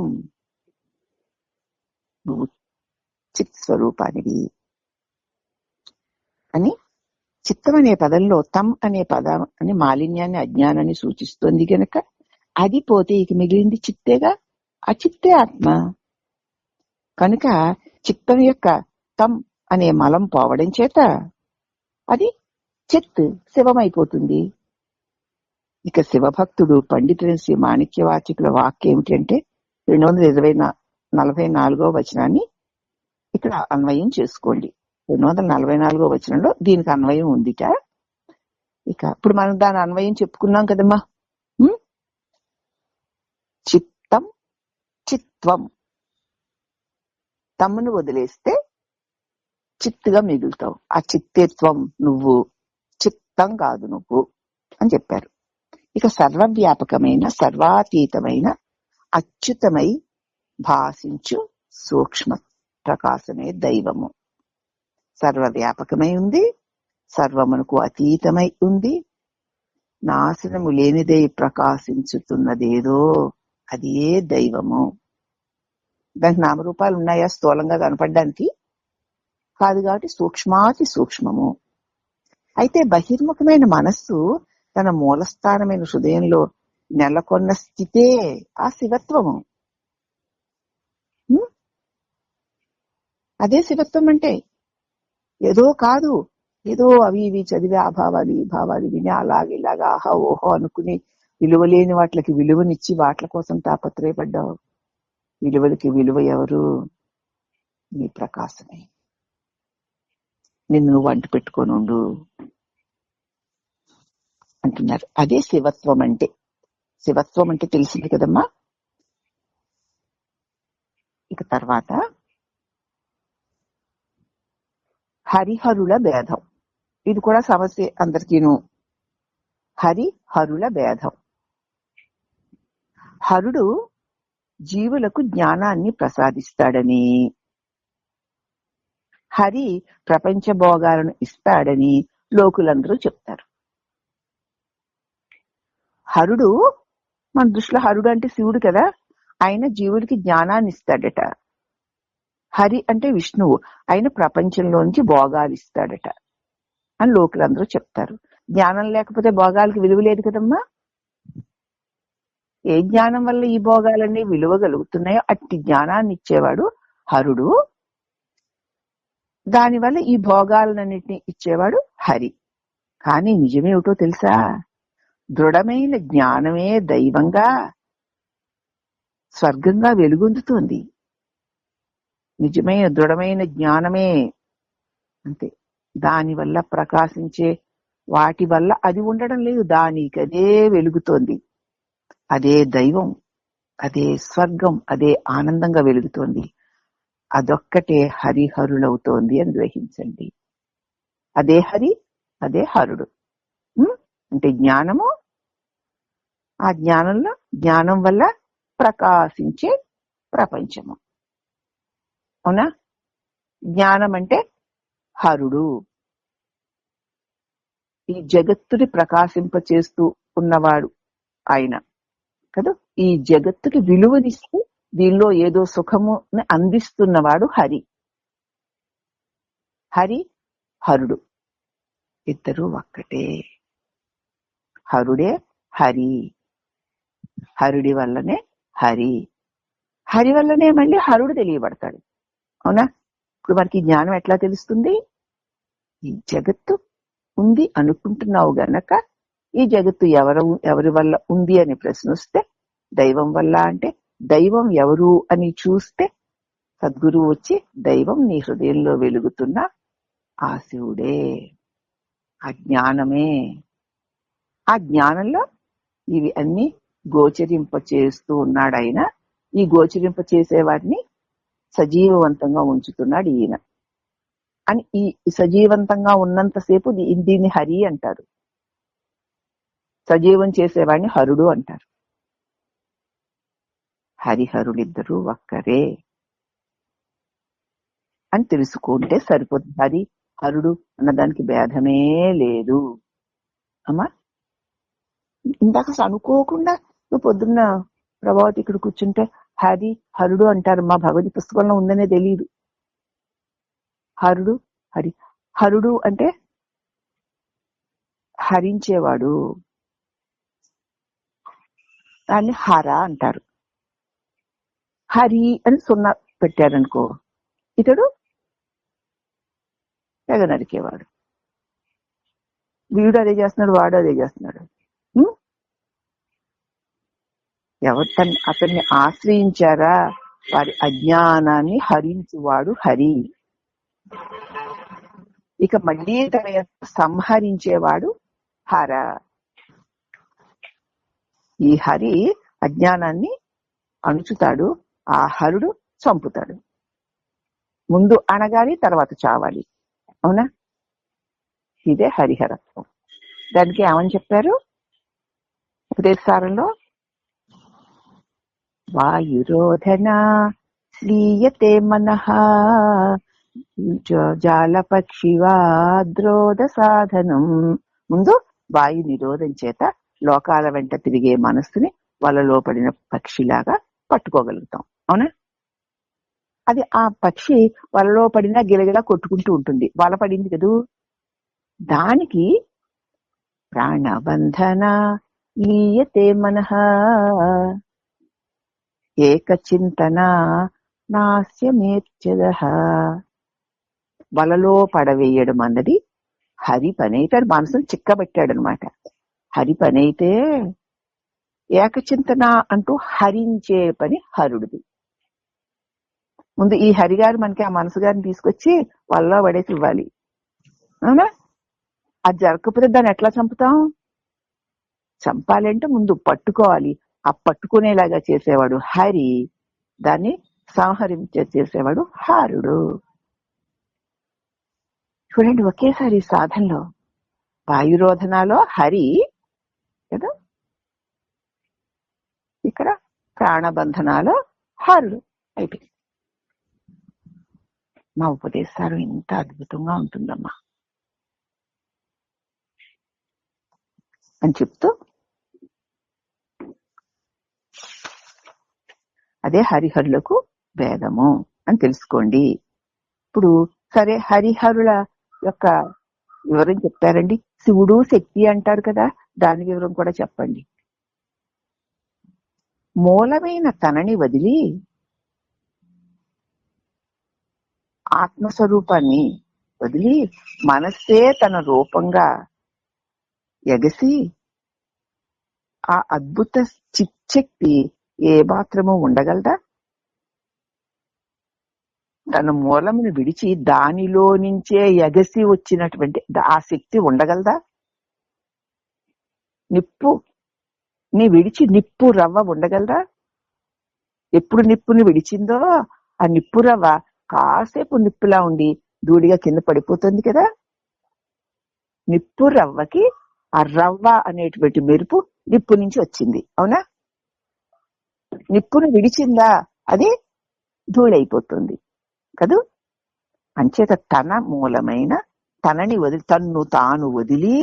నువ్వు చిత్ స్వరూపానివి అని. చిత్తం అనే పదంలో అనే పదం అని మాలిన్యాన్ని, అజ్ఞానాన్ని సూచిస్తోంది గనక అది పోతే ఇక మిగిలింది చిత్తేగా. ఆ చిత్తే ఆత్మ. కనుక చిత్తం యొక్క అనే మలం పోవడం చేత అది చిత్ శివమైపోతుంది. ఇక శివభక్తుడు పండితుని శ్రీ మాణిక్యవాచకుల వాక్యం ఏమిటంటే 244వ వచనాన్ని ఇక్కడ అన్వయం చేసుకోండి. 244వ వచనంలో దీనికి అన్వయం ఉందిట. ఇక ఇప్పుడు మనం దాని అన్వయం చెప్పుకున్నాం కదమ్మా. చిత్తం చిత్వం. తమ్మును వదిలేస్తే చిత్తుగా మిగులుతావు. ఆ చిత్తేత్వం నువ్వు, చిత్తం కాదు నువ్వు అని చెప్పారు. ఇక సర్వవ్యాపకమైన, సర్వాతీతమైన, అచ్యుతమై భాషించు సూక్ష్మ ప్రకాశమే దైవము. సర్వవ్యాపకమై ఉంది, సర్వమునకు అతీతమై ఉంది, నాశనము లేనిదై ప్రకాశించుతున్నదేదో అదే దైవము. దానికి నామరూపాలు ఉన్నాయా స్థూలంగా కనపడడానికి? కాదు. కాబట్టి సూక్ష్మాతి సూక్ష్మము. అయితే బహిర్ముఖమైన మనస్సు తన మూలస్థానమైన హృదయంలో నెలకొన్న స్థితే ఆ శివత్వము. అదే శివత్వం అంటే. ఏదో కాదు, ఏదో అవి ఇవి చదివి ఆ భావాలు ఈ భావాలు విని అలాగా ఆహా ఓహో అనుకుని విలువలేని వాటికి విలువనిచ్చి వాటి కోసం తాపత్రయపడ్డావు. విలువలకి విలువ ఎవరు? నీ ప్రకాశమే. నిన్ను నువ్వు అంటు పెట్టుకొని ఉండు అంటున్నారు. అదే శివత్వం అంటే. శివత్వం అంటే తెలిసింది కదమ్మా. ఇక తర్వాత హరిహరుల భేదం. ఇది కూడా సమస్య అందరికీను. హరిహరుల భేదం. హరుడు జీవులకు జ్ఞానాన్ని ప్రసాదిస్తాడని, హరి ప్రపంచ భోగాలను ఇస్తాడని లోకులందరూ చెప్తారు. హరుడు, మన దృష్టిలో హరుడు అంటే శివుడు కదా, ఆయన జీవులకి జ్ఞానాన్ని ఇస్తాడట. హరి అంటే విష్ణువు, ఆయన ప్రపంచంలోంచి భోగాలు ఇస్తాడట అని లోకులందరూ చెప్తారు. జ్ఞానం లేకపోతే భోగాలకి విలువ లేదు కదమ్మా. ఏ జ్ఞానం వల్ల ఈ భోగాలన్నీ విలువ కలుగుతున్నాయో అట్టి జ్ఞానాన్ని ఇచ్చేవాడు హరుడు. దానివల్ల ఈ భోగాలన్నింటినీ ఇచ్చేవాడు హరి. కానీ నిజమేమిటో తెలుసా? దృఢమైన జ్ఞానమే దైవంగా, స్వర్గంగా వెలుగొందుతోంది. నిజమైన దృఢమైన జ్ఞానమే అంతే. దానివల్ల ప్రకాశించే వాటి వల్ల అది ఉండడం లేదు, దానికి అదే వెలుగుతోంది. అదే దైవం, అదే స్వర్గం, అదే ఆనందంగా వెలుగుతోంది. అదొక్కటే హరిహరులవుతోంది అని గ్రహించండి. అదే హరి, అదే హరుడు. అంటే జ్ఞానము, ఆ జ్ఞానం వల్ల ప్రకాశించే ప్రపంచము. అవునా? జ్ఞానం అంటే హరుడు. ఈ జగత్తుని ప్రకాశింపచేస్తూ ఉన్నవాడు ఆయన కదా. ఈ జగత్తుకి విలువనిస్తూ దీనిలో ఏదో సుఖము అందిస్తున్నవాడు హరి. హరి హరుడు ఇద్దరు ఒక్కటే. హరుడే హరి, హరుడి వల్లనే హరి, హరి వల్లనే మళ్ళీ హరుడు తెలియబడతాడు. అవునా? ఇప్పుడు మనకి జ్ఞానం ఎట్లా తెలుస్తుంది? ఈ జగత్తు ఉంది అనుకుంటున్నావు గనక ఈ జగత్తు ఎవరి వల్ల ఉంది అనే ప్రశ్న వస్తే దైవం వల్ల అంటే దైవం ఎవరు అని చూస్తే సద్గురువు వచ్చి దైవం నీ హృదయంలో వెలుగుతున్న ఆ శివుడే, ఆ జ్ఞానమే. ఆ జ్ఞానంలో ఇవి అన్ని గోచరింప చేస్తూ ఉన్నాడు ఆయన. ఈ గోచరింప చేసేవాడిని సజీవవంతంగా ఉంచుతున్నాడు ఈయన అని. ఈ సజీవంతంగా ఉన్నంతసేపు దీన్ని హరి అంటారు, సజీవం చేసేవాడిని హరుడు అంటారు. హరిహరులిద్దరూ ఒక్కరే అని తెలుసుకుంటే సరిపోతుంది. హరి హరుడు అన్నదానికి భేదమే లేదు అమ్మా. ఇందాక అనుకోకుండా నువ్వు పొద్దున్న ప్రభావతి ఇక్కడ కూర్చుంటే హరి హరుడు అంటారు. మా భగవతి పుస్తకంలో ఉందనే తెలియదు. హరుడు హరి, హరుడు అంటే హరించేవాడు, దాన్ని హర అంటారు. హరి అని సున్నా పెట్టారనుకో, ఇతడు తెగ నరికేవాడు. వీడు అదే చేస్తున్నాడు, వాడు అదే చేస్తున్నాడు. ఎవరు అతన్ని ఆశ్రయించారా వారి అజ్ఞానాన్ని హరించువాడు హరి. ఇక మళ్ళీ తన సంహరించేవాడు హర. ఈ హరి అజ్ఞానాన్ని అణుచుతాడు, ఆ హరుడు చంపుతాడు. ముందు అణగాలి, తర్వాత చావాలి. అవునా? ఇదే హరిహరత్వం. దానికి ఏమని చెప్పారు ఉపదేశసారంలో? వాయురోధన లీయతే మనః జాలపక్షివాద్రోధ సాధనం. ముందు వాయు నిరోధం చేత లోకాల వెంట తిరిగే మనస్సుని వలలో పడిన పక్షిలాగా పట్టుకోగలుగుతాం. అవునా? అది ఆ పక్షి వలలో పడినా గిలగిలా కొట్టుకుంటూ ఉంటుంది, వల పడింది కదూ. దానికి ప్రాణబంధన లీయతే మనః ఏకచింతన నాస్యమేత్యదః. వలలో పడవేయడం అన్నది హరి పని అయితే, మనసును చిక్కబెట్టాడనమాట. హరి పని అయితే ఏకచింతన అంటూ హరించే పని హరుడిది. ముందు ఈ హరిగారు మనకి ఆ మనసు గారిని తీసుకొచ్చి వలలో పడేసి ఇవ్వాలి. అవునా? అది జరగకపోతే దాన్ని ఎట్లా చంపుతాం? చంపాలంటే ముందు పట్టుకోవాలి. ఆ పట్టుకునేలాగా చేసేవాడు హరి, దాన్ని సంహరించేసేవాడు హరుడు. చూడండి, ఒకేసారి సాధనలో వాయురోధనాలో హరి కదా, ఇక్కడ ప్రాణబంధనాలో హరుడు అయిపోయింది. మా ఉపదేశాలు ఇంత అద్భుతంగా ఉంటుందమ్మా అని చెప్తూ, అదే హరిహరులకు భేదము అని తెలుసుకోండి. ఇప్పుడు సరే, హరిహరుల యొక్క వివరం చెప్పారండి. శివుడు శక్తి అంటారు కదా, దాని వివరం కూడా చెప్పండి. మూలమైన తనని వదిలి ఆత్మస్వరూపాన్ని వదిలి మనస్సే తన రూపంగా ఎగసి ఆ అద్భుత చిచ్చక్తి ఏ మాత్రము ఉండగలదా? తన మూలమును విడిచి దానిలో నుంచే ఎగసి వచ్చినటువంటి ఆ శక్తి ఉండగలదా? నిప్పుని విడిచి నిప్పు రవ్వ ఉండగలదా? ఎప్పుడు నిప్పుని విడిచిందో ఆ నిప్పు రవ్వ కాసేపు నిప్పులా ఉండి దూడిగా కింద పడిపోతుంది కదా. నిప్పు రవ్వకి ఆ రవ్వ అనేటువంటి మెరుపు నిప్పు నుంచి వచ్చింది. అవునా? నిప్పును విడిచిందా అది ధూళైపోతుంది కదూ. అంచేత తన మూలమైన తనని వదిలి, తన్ను తాను వదిలి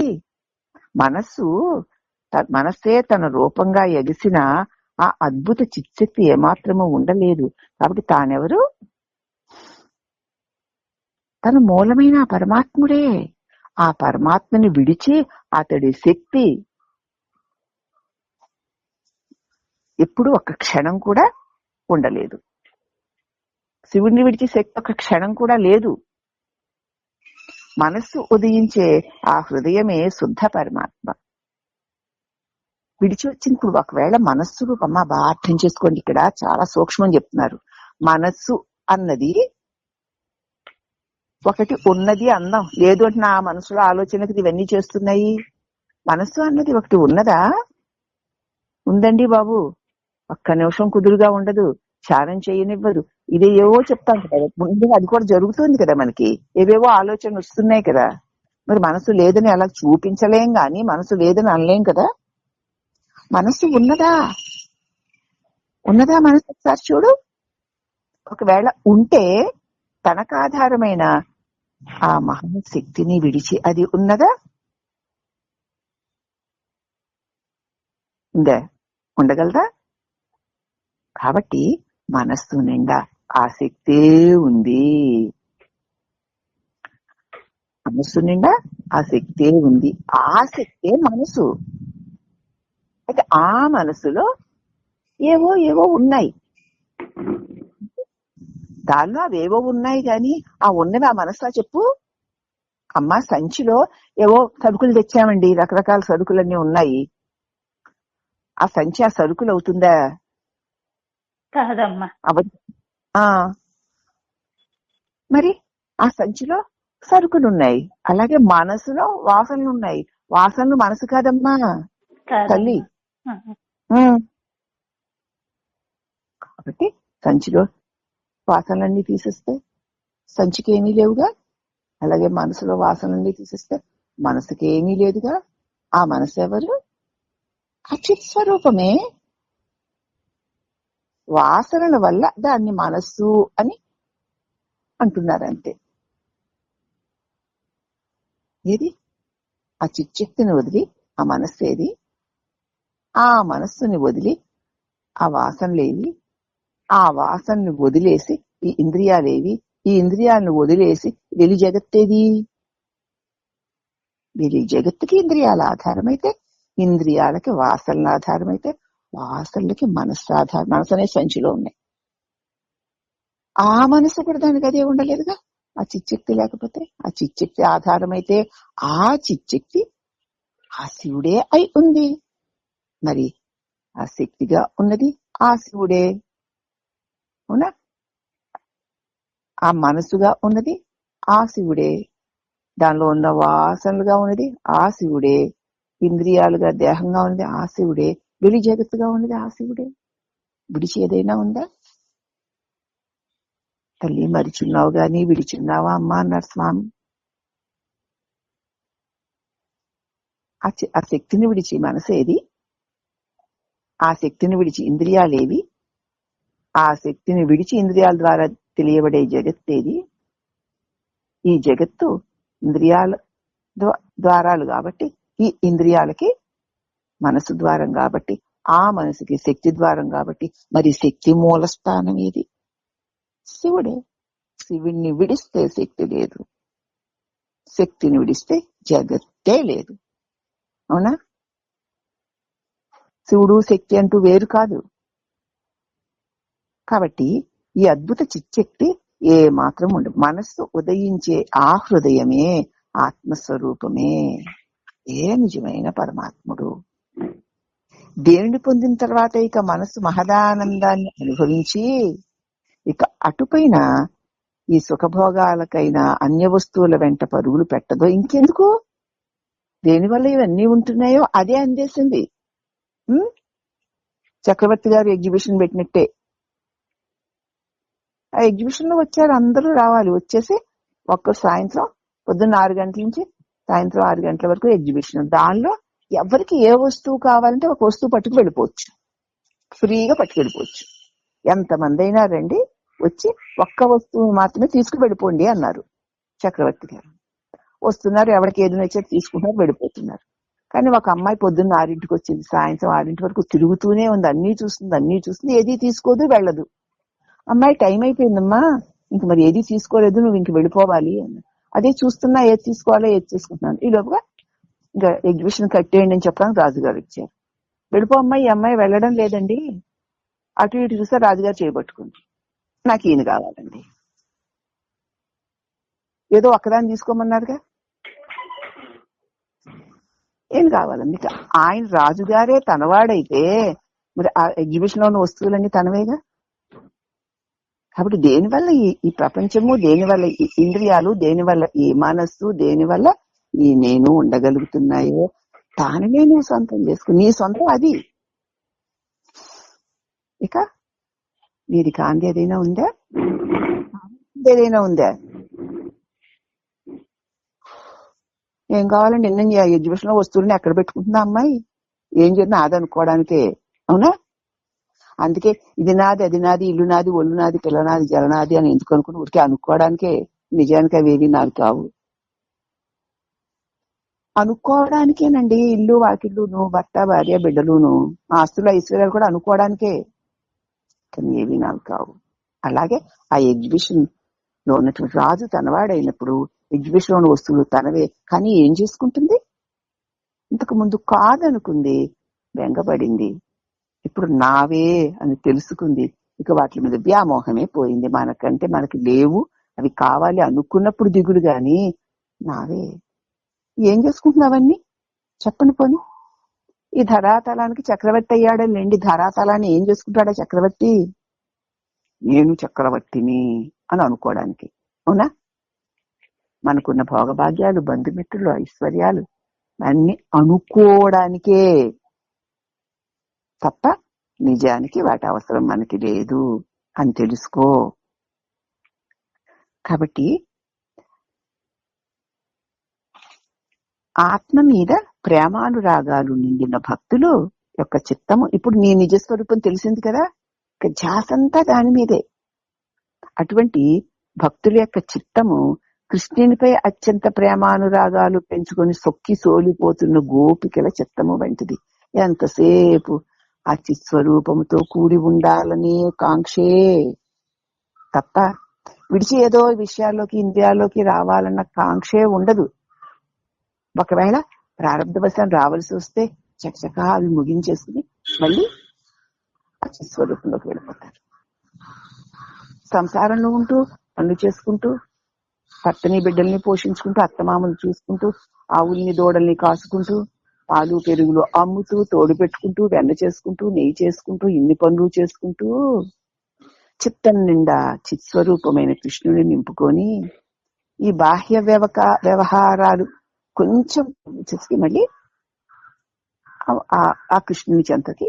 మనస్సే తన రూపంగా ఎగిసిన ఆ అద్భుత చిచ్చక్తి ఏమాత్రము ఉండలేదు. కాబట్టి తానెవరు? తన మూలమైన ఆ పరమాత్ముడే. ఆ పరమాత్మని విడిచి అతడి శక్తి ఎప్పుడు ఒక్క క్షణం కూడా ఉండలేదు. శివుడిని విడిచి శక్తి ఒక్క క్షణం కూడా లేదు. మనస్సు ఉదయించే ఆ హృదయమే శుద్ధ పరమాత్మ. విడిచి వచ్చినప్పుడు ఒకవేళ మనస్సు రూపమ్మా బాగా అర్థం చేసుకోండి, ఇక్కడ చాలా సూక్ష్మం చెప్తున్నారు. మనస్సు అన్నది ఒకటి ఉన్నది అందాం, లేదు అంటే నా మనసులో ఆలోచనకి ఇవన్నీ చేస్తున్నాయి. మనస్సు అన్నది ఒకటి ఉన్నదా? ఉందండి బాబు, ఒక్క నిమిషం కుదురుగా ఉండదు, ధ్యానం చేయనివ్వదు. ఇది ఏవో చెప్తాం కదా, ముందుగా అది కూడా జరుగుతుంది కదా, మనకి ఏవేవో ఆలోచనలు వస్తున్నాయి కదా. మరి మనసు లేదని అలా చూపించలేం గాని మనసు లేదని అనలేం కదా. మనసు ఉన్నదా? ఉన్నదా మనసు? ఒకసారి చూడు. ఒకవేళ ఉంటే తనకు ఆధారమైన ఆ మహాశక్తిని విడిచి అది ఉన్నదా? ఉందా? ఉండగలదా? కాబట్టి మనస్సు నిండా ఆ శక్తే ఉంది. మనస్సు నిండా ఆ శక్తే ఉంది. ఆ శక్తే మనసు. అయితే ఆ మనసులో ఏవో ఏవో ఉన్నాయి, దానిలో అవేవో ఉన్నాయి కానీ ఆ ఉన్నవి ఆ మనసులా చెప్పు. అమ్మ సంచిలో ఏవో సరుకులు తెచ్చామండి, రకరకాల సరుకులన్నీ ఉన్నాయి. ఆ సంచి ఆ సరుకులు అవుతుందా? కాదమ్మా. మరి ఆ సంచిలో సరుకులు ఉన్నాయి, అలాగే మనసులో వాసనలు ఉన్నాయి. వాసనలు మనసు కాదమ్మా తల్లి. కాబట్టి సంచిలో వాసనలన్నీ తీసేస్తే సంచికి ఏమీ లేవుగా, అలాగే మనసులో వాసనలన్నీ తీసేస్తే మనసుకి ఏమీ లేదుగా. ఆ మనసు ఎవరు? ఆ చిత్ స్వరూపమే. వాసనల వల్ల దాన్ని మనస్సు అని అంటున్నారంతే. ఏది ఆ చిచ్చక్తిని వదిలి ఆ మనస్సు ఏది? ఆ మనస్సుని వదిలి ఆ వాసనలేవి, ఆ వాసనని వదిలేసి ఈ ఇంద్రియాలేవి, ఈ ఇంద్రియాలను వదిలేసి వెలి జగత్తేది? వెలి జగత్తుకి ఇంద్రియాల ఆధారమైతే, ఇంద్రియాలకి వాసనల ఆధారమైతే, వాసనలకి మనస్సు ఆధారం. మనసు అనే సంచిలో ఉన్నాయి. ఆ మనసు కూడా దానికి అదే ఉండలేదుగా. ఆ చిచ్చక్తి లేకపోతే, ఆ చిచ్చక్తి ఆధారమైతే ఆ చిచ్చక్తి ఆ శివుడే అయి ఉంది. మరి ఆ శక్తిగా ఉన్నది ఆ శివుడే, అవునా? ఆ మనసుగా ఉన్నది ఆ శివుడే, దానిలో ఉన్న వాసనలుగా ఉన్నది ఆ శివుడే, ఇంద్రియాలుగా దేహంగా ఉన్నది ఆ శివుడే, వెలి జగత్తుగా ఉన్నది ఆ శివుడే. విడిచి ఏదైనా ఉందా? తల్లి మరిచున్నావు గాని విడిచున్నావా అమ్మా అన్నారు స్వామి. ఆ శక్తిని విడిచి మనసు ఏది? ఆ శక్తిని విడిచి ఇంద్రియాలేవి? ఆ శక్తిని విడిచి ఇంద్రియాల ద్వారా తెలియబడే జగత్తేది? ఈ జగత్తు ఇంద్రియాల ద్వారాలు కాబట్టి, ఈ ఇంద్రియాలకి మనసు ద్వారం కాబట్టి, ఆ మనసుకి శక్తి ద్వారం కాబట్టి, మరి శక్తి మూల స్థానం ఏది? శివుడే. శివుణ్ణి విడిస్తే శక్తి లేదు, శక్తిని విడిస్తే జగత్తే లేదు. అవునా? శివుడు శక్తి అంటూ వేరు కాదు. కాబట్టి ఈ అద్భుత చిచ్చక్తి ఏ మాత్రం ఉండదు. మనస్సు ఉదయించే ఆ హృదయమే ఆత్మస్వరూపమే, ఏ నిజమైన పరమాత్ముడు. దేనిని పొందిన తర్వాత ఇక మనస్సు మహదానందాన్ని అనుభవించి ఇక అటుపైన ఈ సుఖభోగాలకైనా అన్య వస్తువుల వెంట పరుగులు పెట్టదో ఇంకెందుకు. దేనివల్ల ఇవన్నీ ఉంటున్నాయో అదే అందేసింది. చక్రవర్తి గారు ఎగ్జిబిషన్ పెట్టినట్టే. ఆ ఎగ్జిబిషన్ లో వచ్చారు, అందరూ రావాలి, వచ్చేసి ఒక్క సాయంత్రం పొద్దున్న 6 గంటల నుంచి సాయంత్రం 6 గంటల వరకు ఎగ్జిబిషన్. దానిలో ఎవరికి ఏ వస్తువు కావాలంటే ఒక వస్తువు పట్టుకు వెళ్ళిపోవచ్చు, ఫ్రీగా పట్టుకు వెళ్ళిపోవచ్చు. ఎంతమంది అయినా రండి, వచ్చి ఒక్క వస్తువు మాత్రమే తీసుకు వెళ్ళిపోండి అన్నారు చక్రవర్తి గారు. వస్తున్నారు, ఎవరికి ఏది నచ్చే తీసుకుంటున్నారు, వెళ్ళిపోతున్నారు. కానీ ఒక అమ్మాయి పొద్దున్న 6ంటికి వచ్చింది, సాయంత్రం 6 వరకు తిరుగుతూనే ఉంది, అన్నీ చూస్తుంది, ఏది తీసుకోదు, వెళ్ళదు. అమ్మాయి టైం అయిపోయిందమ్మా, ఇంక మరి ఏది తీసుకోలేదు, నువ్వు ఇంక వెళ్ళిపోవాలి అన్న. అదే చూస్తున్నా, ఏది తీసుకోవాలో ఏది తీసుకుంటున్నాను. ఈ లోపుగా ఇంకా ఎగ్జిబిషన్ కట్టేయండి అని చెప్పడానికి రాజుగారు ఇచ్చారు. వెళ్ళిపో అమ్మాయి. ఈ అమ్మాయి వెళ్ళడం లేదండి. అటు ఇటు చూస్తే రాజుగారు చేయబట్టుకుంది, నాకు ఈయన కావాలండి. ఏదో ఒక్కదాన్ని తీసుకోమన్నారుగా. ఏం కావాలి మీకు? ఆయన రాజుగారే తనవాడైతే మరి ఆ ఎగ్జిబిషన్ లో ఉన్న వస్తువులన్నీ తనవేగా. కాబట్టి దేనివల్ల ఈ ప్రపంచము, దేనివల్ల ఈ ఇంద్రియాలు, దేనివల్ల ఈ మనస్సు, దేనివల్ల ఈ నేను ఉండగలుగుతున్నాయో తాననే నువ్వు సొంతం చేసుకుని నీ సొంతం అది. ఇక నీది కాంతి ఏదైనా ఉందా? ఏదైనా ఉందా? ఏం కావాలండి? నిన్న ఎగ్జిబిషన్ లో వస్తువులని ఎక్కడ పెట్టుకుంటుందా అమ్మాయి? ఏం చేసినా అది అనుకోవడానికే. అవునా? అందుకే ఇది నాది, అది నాది, ఇల్లు నాది, ఒళ్ళు నాది, పిల్ల నాది, జలనాది అని ఎందుకు అనుకుని ఊరికే అనుకోవడానికే. నిజానికి అవేవి నాది కావు. అనుకోవడానికేనండి ఇల్లు వాకిళ్ళును, భర్త భార్య బిడ్డలును, ఆస్తులు ఐశ్వర్యాలు కూడా అనుకోవడానికే, కానీ ఏవి నావి కావు. అలాగే ఆ ఎగ్జిబిషన్ లో ఉన్నటువంటి రాజు తనవాడైనప్పుడు ఎగ్జిబిషన్ లోని వస్తువులు తనవే, కానీ ఏం చేసుకుంటుంది? ఇంతకు ముందు కాదనుకుంది, బెంగపడింది. ఇప్పుడు నావే అని తెలుసుకుంది. ఇక వాటి మీద వ్యామోహమే పోయింది. మనకంటే మనకి లేవు, అవి కావాలి అనుకున్నప్పుడు దిగులు గాని నావే. ఏం చేసుకుంటున్నావన్నీ చెప్పండి పోనీ. ఈ ధరాతలానికి చక్రవర్తి అయ్యాడలేండి. ధరాతలాన్ని ఏం చేసుకుంటాడా చక్రవర్తి? నేను చక్రవర్తిని అని అనుకోవడానికి. అవునా? మనకున్న భోగభాగ్యాలు, బంధుమిత్రులు, ఐశ్వర్యాలు అన్ని అనుకోవడానికే తప్ప నిజానికి వాటి అవసరం మనకి లేదు అని తెలుసుకో. కాబట్టి ఆత్మ మీద ప్రేమానురాగాలు నిండిన భక్తులు యొక్క చిత్తము ఇప్పుడు నీ నిజస్వరూపం తెలిసింది కదా, ఇక ధ్యాసంతా దాని మీదే. అటువంటి భక్తుల యొక్క చిత్తము కృష్ణునిపై అత్యంత ప్రేమానురాగాలు పెంచుకొని సొక్కి సోలిపోతున్న గోపికల చిత్తము వంటిది. ఎంతసేపు ఆ చిత్స్వరూపముతో కూడి ఉండాలని కాంక్షే తప్ప విడిచి ఏదో విషయాల్లోకి ఇంద్రియాల్లోకి రావాలన్న కాంక్షే ఉండదు. ఒకవేళ ప్రారంభవశాన్ని రావాల్సి వస్తే చకచకా అవి ముగించేసుకుని మళ్ళీ ఆ చిత్స్వరూపంలోకి వెళ్ళిపోతారు. సంసారంలో ఉంటూ పనులు చేసుకుంటూ భర్తని బిడ్డల్ని పోషించుకుంటూ అత్తమామలు చూసుకుంటూ ఆవుల్ని దూడల్ని కాసుకుంటూ పాలు పెరుగులు అమ్ముతూ తోడు పెట్టుకుంటూ వెన్న చేసుకుంటూ నెయ్యి చేసుకుంటూ ఇన్ని పనులు చేసుకుంటూ చిత్తం నిండా చిత్స్వరూపమైన కృష్ణుని నింపుకొని ఈ బాహ్య వ్యవహారాలు కొంచెం చేసి మళ్ళీ ఆ కృష్ణుని చెంతకి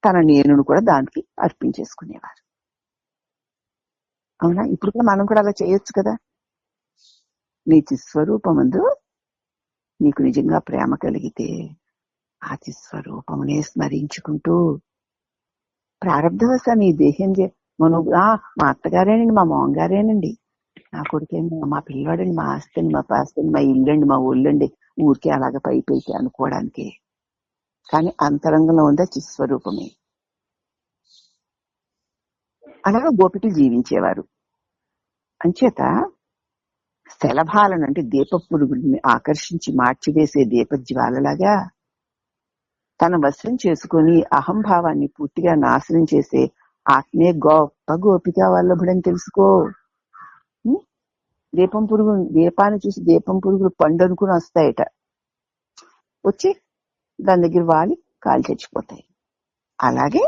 తన నేనును కూడా దానికి అర్పించేసుకునేవారు. అవునా? ఇప్పుడు కూడా మనం కూడా అలా చేయొచ్చు కదా. నీ చిస్వరూపమందు నీకు నిజంగా ప్రేమ కలిగితే ఆ చిస్వరూపమునే స్మరించుకుంటూ ప్రారంధవశ నీ దేహం మనం మా అత్తగారేనండి, మా మామగారేనండి, నా కొడుకేండి, మా పిల్లవాడండి, మా ఆస్తండి, మా పాస్తండి, మా ఇల్లండి, మా ఊళ్ళండి, ఊరికే అలాగ పైకి అనుకోవడానికి. కానీ అంతరంగంలో ఉందా చిస్వరూపమే. అలాగా గోపికలు జీవించేవారు. అంచేత శలభాలను అంటే దీప పురుగుల్ని ఆకర్షించి మార్చివేసే దీపజ్వాలలాగా తన వశం చేసుకుని అహంభావాన్ని పూర్తిగా నాశనం చేసే ఆత్మే గొప్ప గోపిక వల్లభుడని తెలుసుకో. దీపాన్ని చూసి దీపం పురుగులు పండు అనుకుని వస్తాయట, వచ్చి దాని దగ్గర వాలి కాలు చచ్చిపోతాయి. అలాగే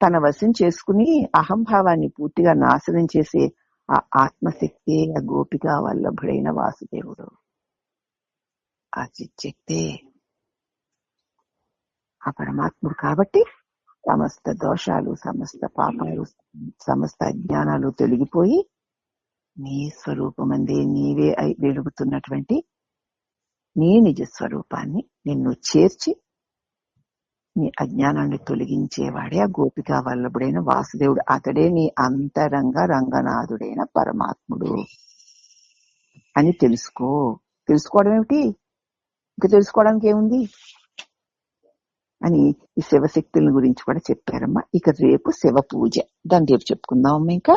తన వశం చేసుకుని అహంభావాన్ని పూర్తిగా నాశనం చేసే ఆ ఆత్మశక్తి ఆ గోపిక వల్లభుడైన వాసుదేవుడు. ఆ చిచ్చక్తే ఆ పరమాత్ముడు. కాబట్టి సమస్త దోషాలు, సమస్త పాపాలు, సమస్త అజ్ఞానాలు తొలగిపోయి నీ స్వరూపమందే నీవే వెలుగుతున్నటువంటి నీ నిజ స్వరూపాన్ని నిన్ను చేర్చి నీ అజ్ఞానాన్ని తొలగించేవాడే ఆ గోపికా వల్లభుడైన వాసుదేవుడు. అతడే నీ అంతరంగ రంగనాథుడైన పరమాత్ముడు అని తెలుసుకో. తెలుసుకోవడం ఏమిటి? ఇంకా తెలుసుకోవడానికి ఏముంది అని ఈ శివశక్తుల గురించి కూడా చెప్పారమ్మా. ఇక రేపు శివ పూజ, దాన్ని రేపు చెప్పుకుందామమ్మా. ఇంకా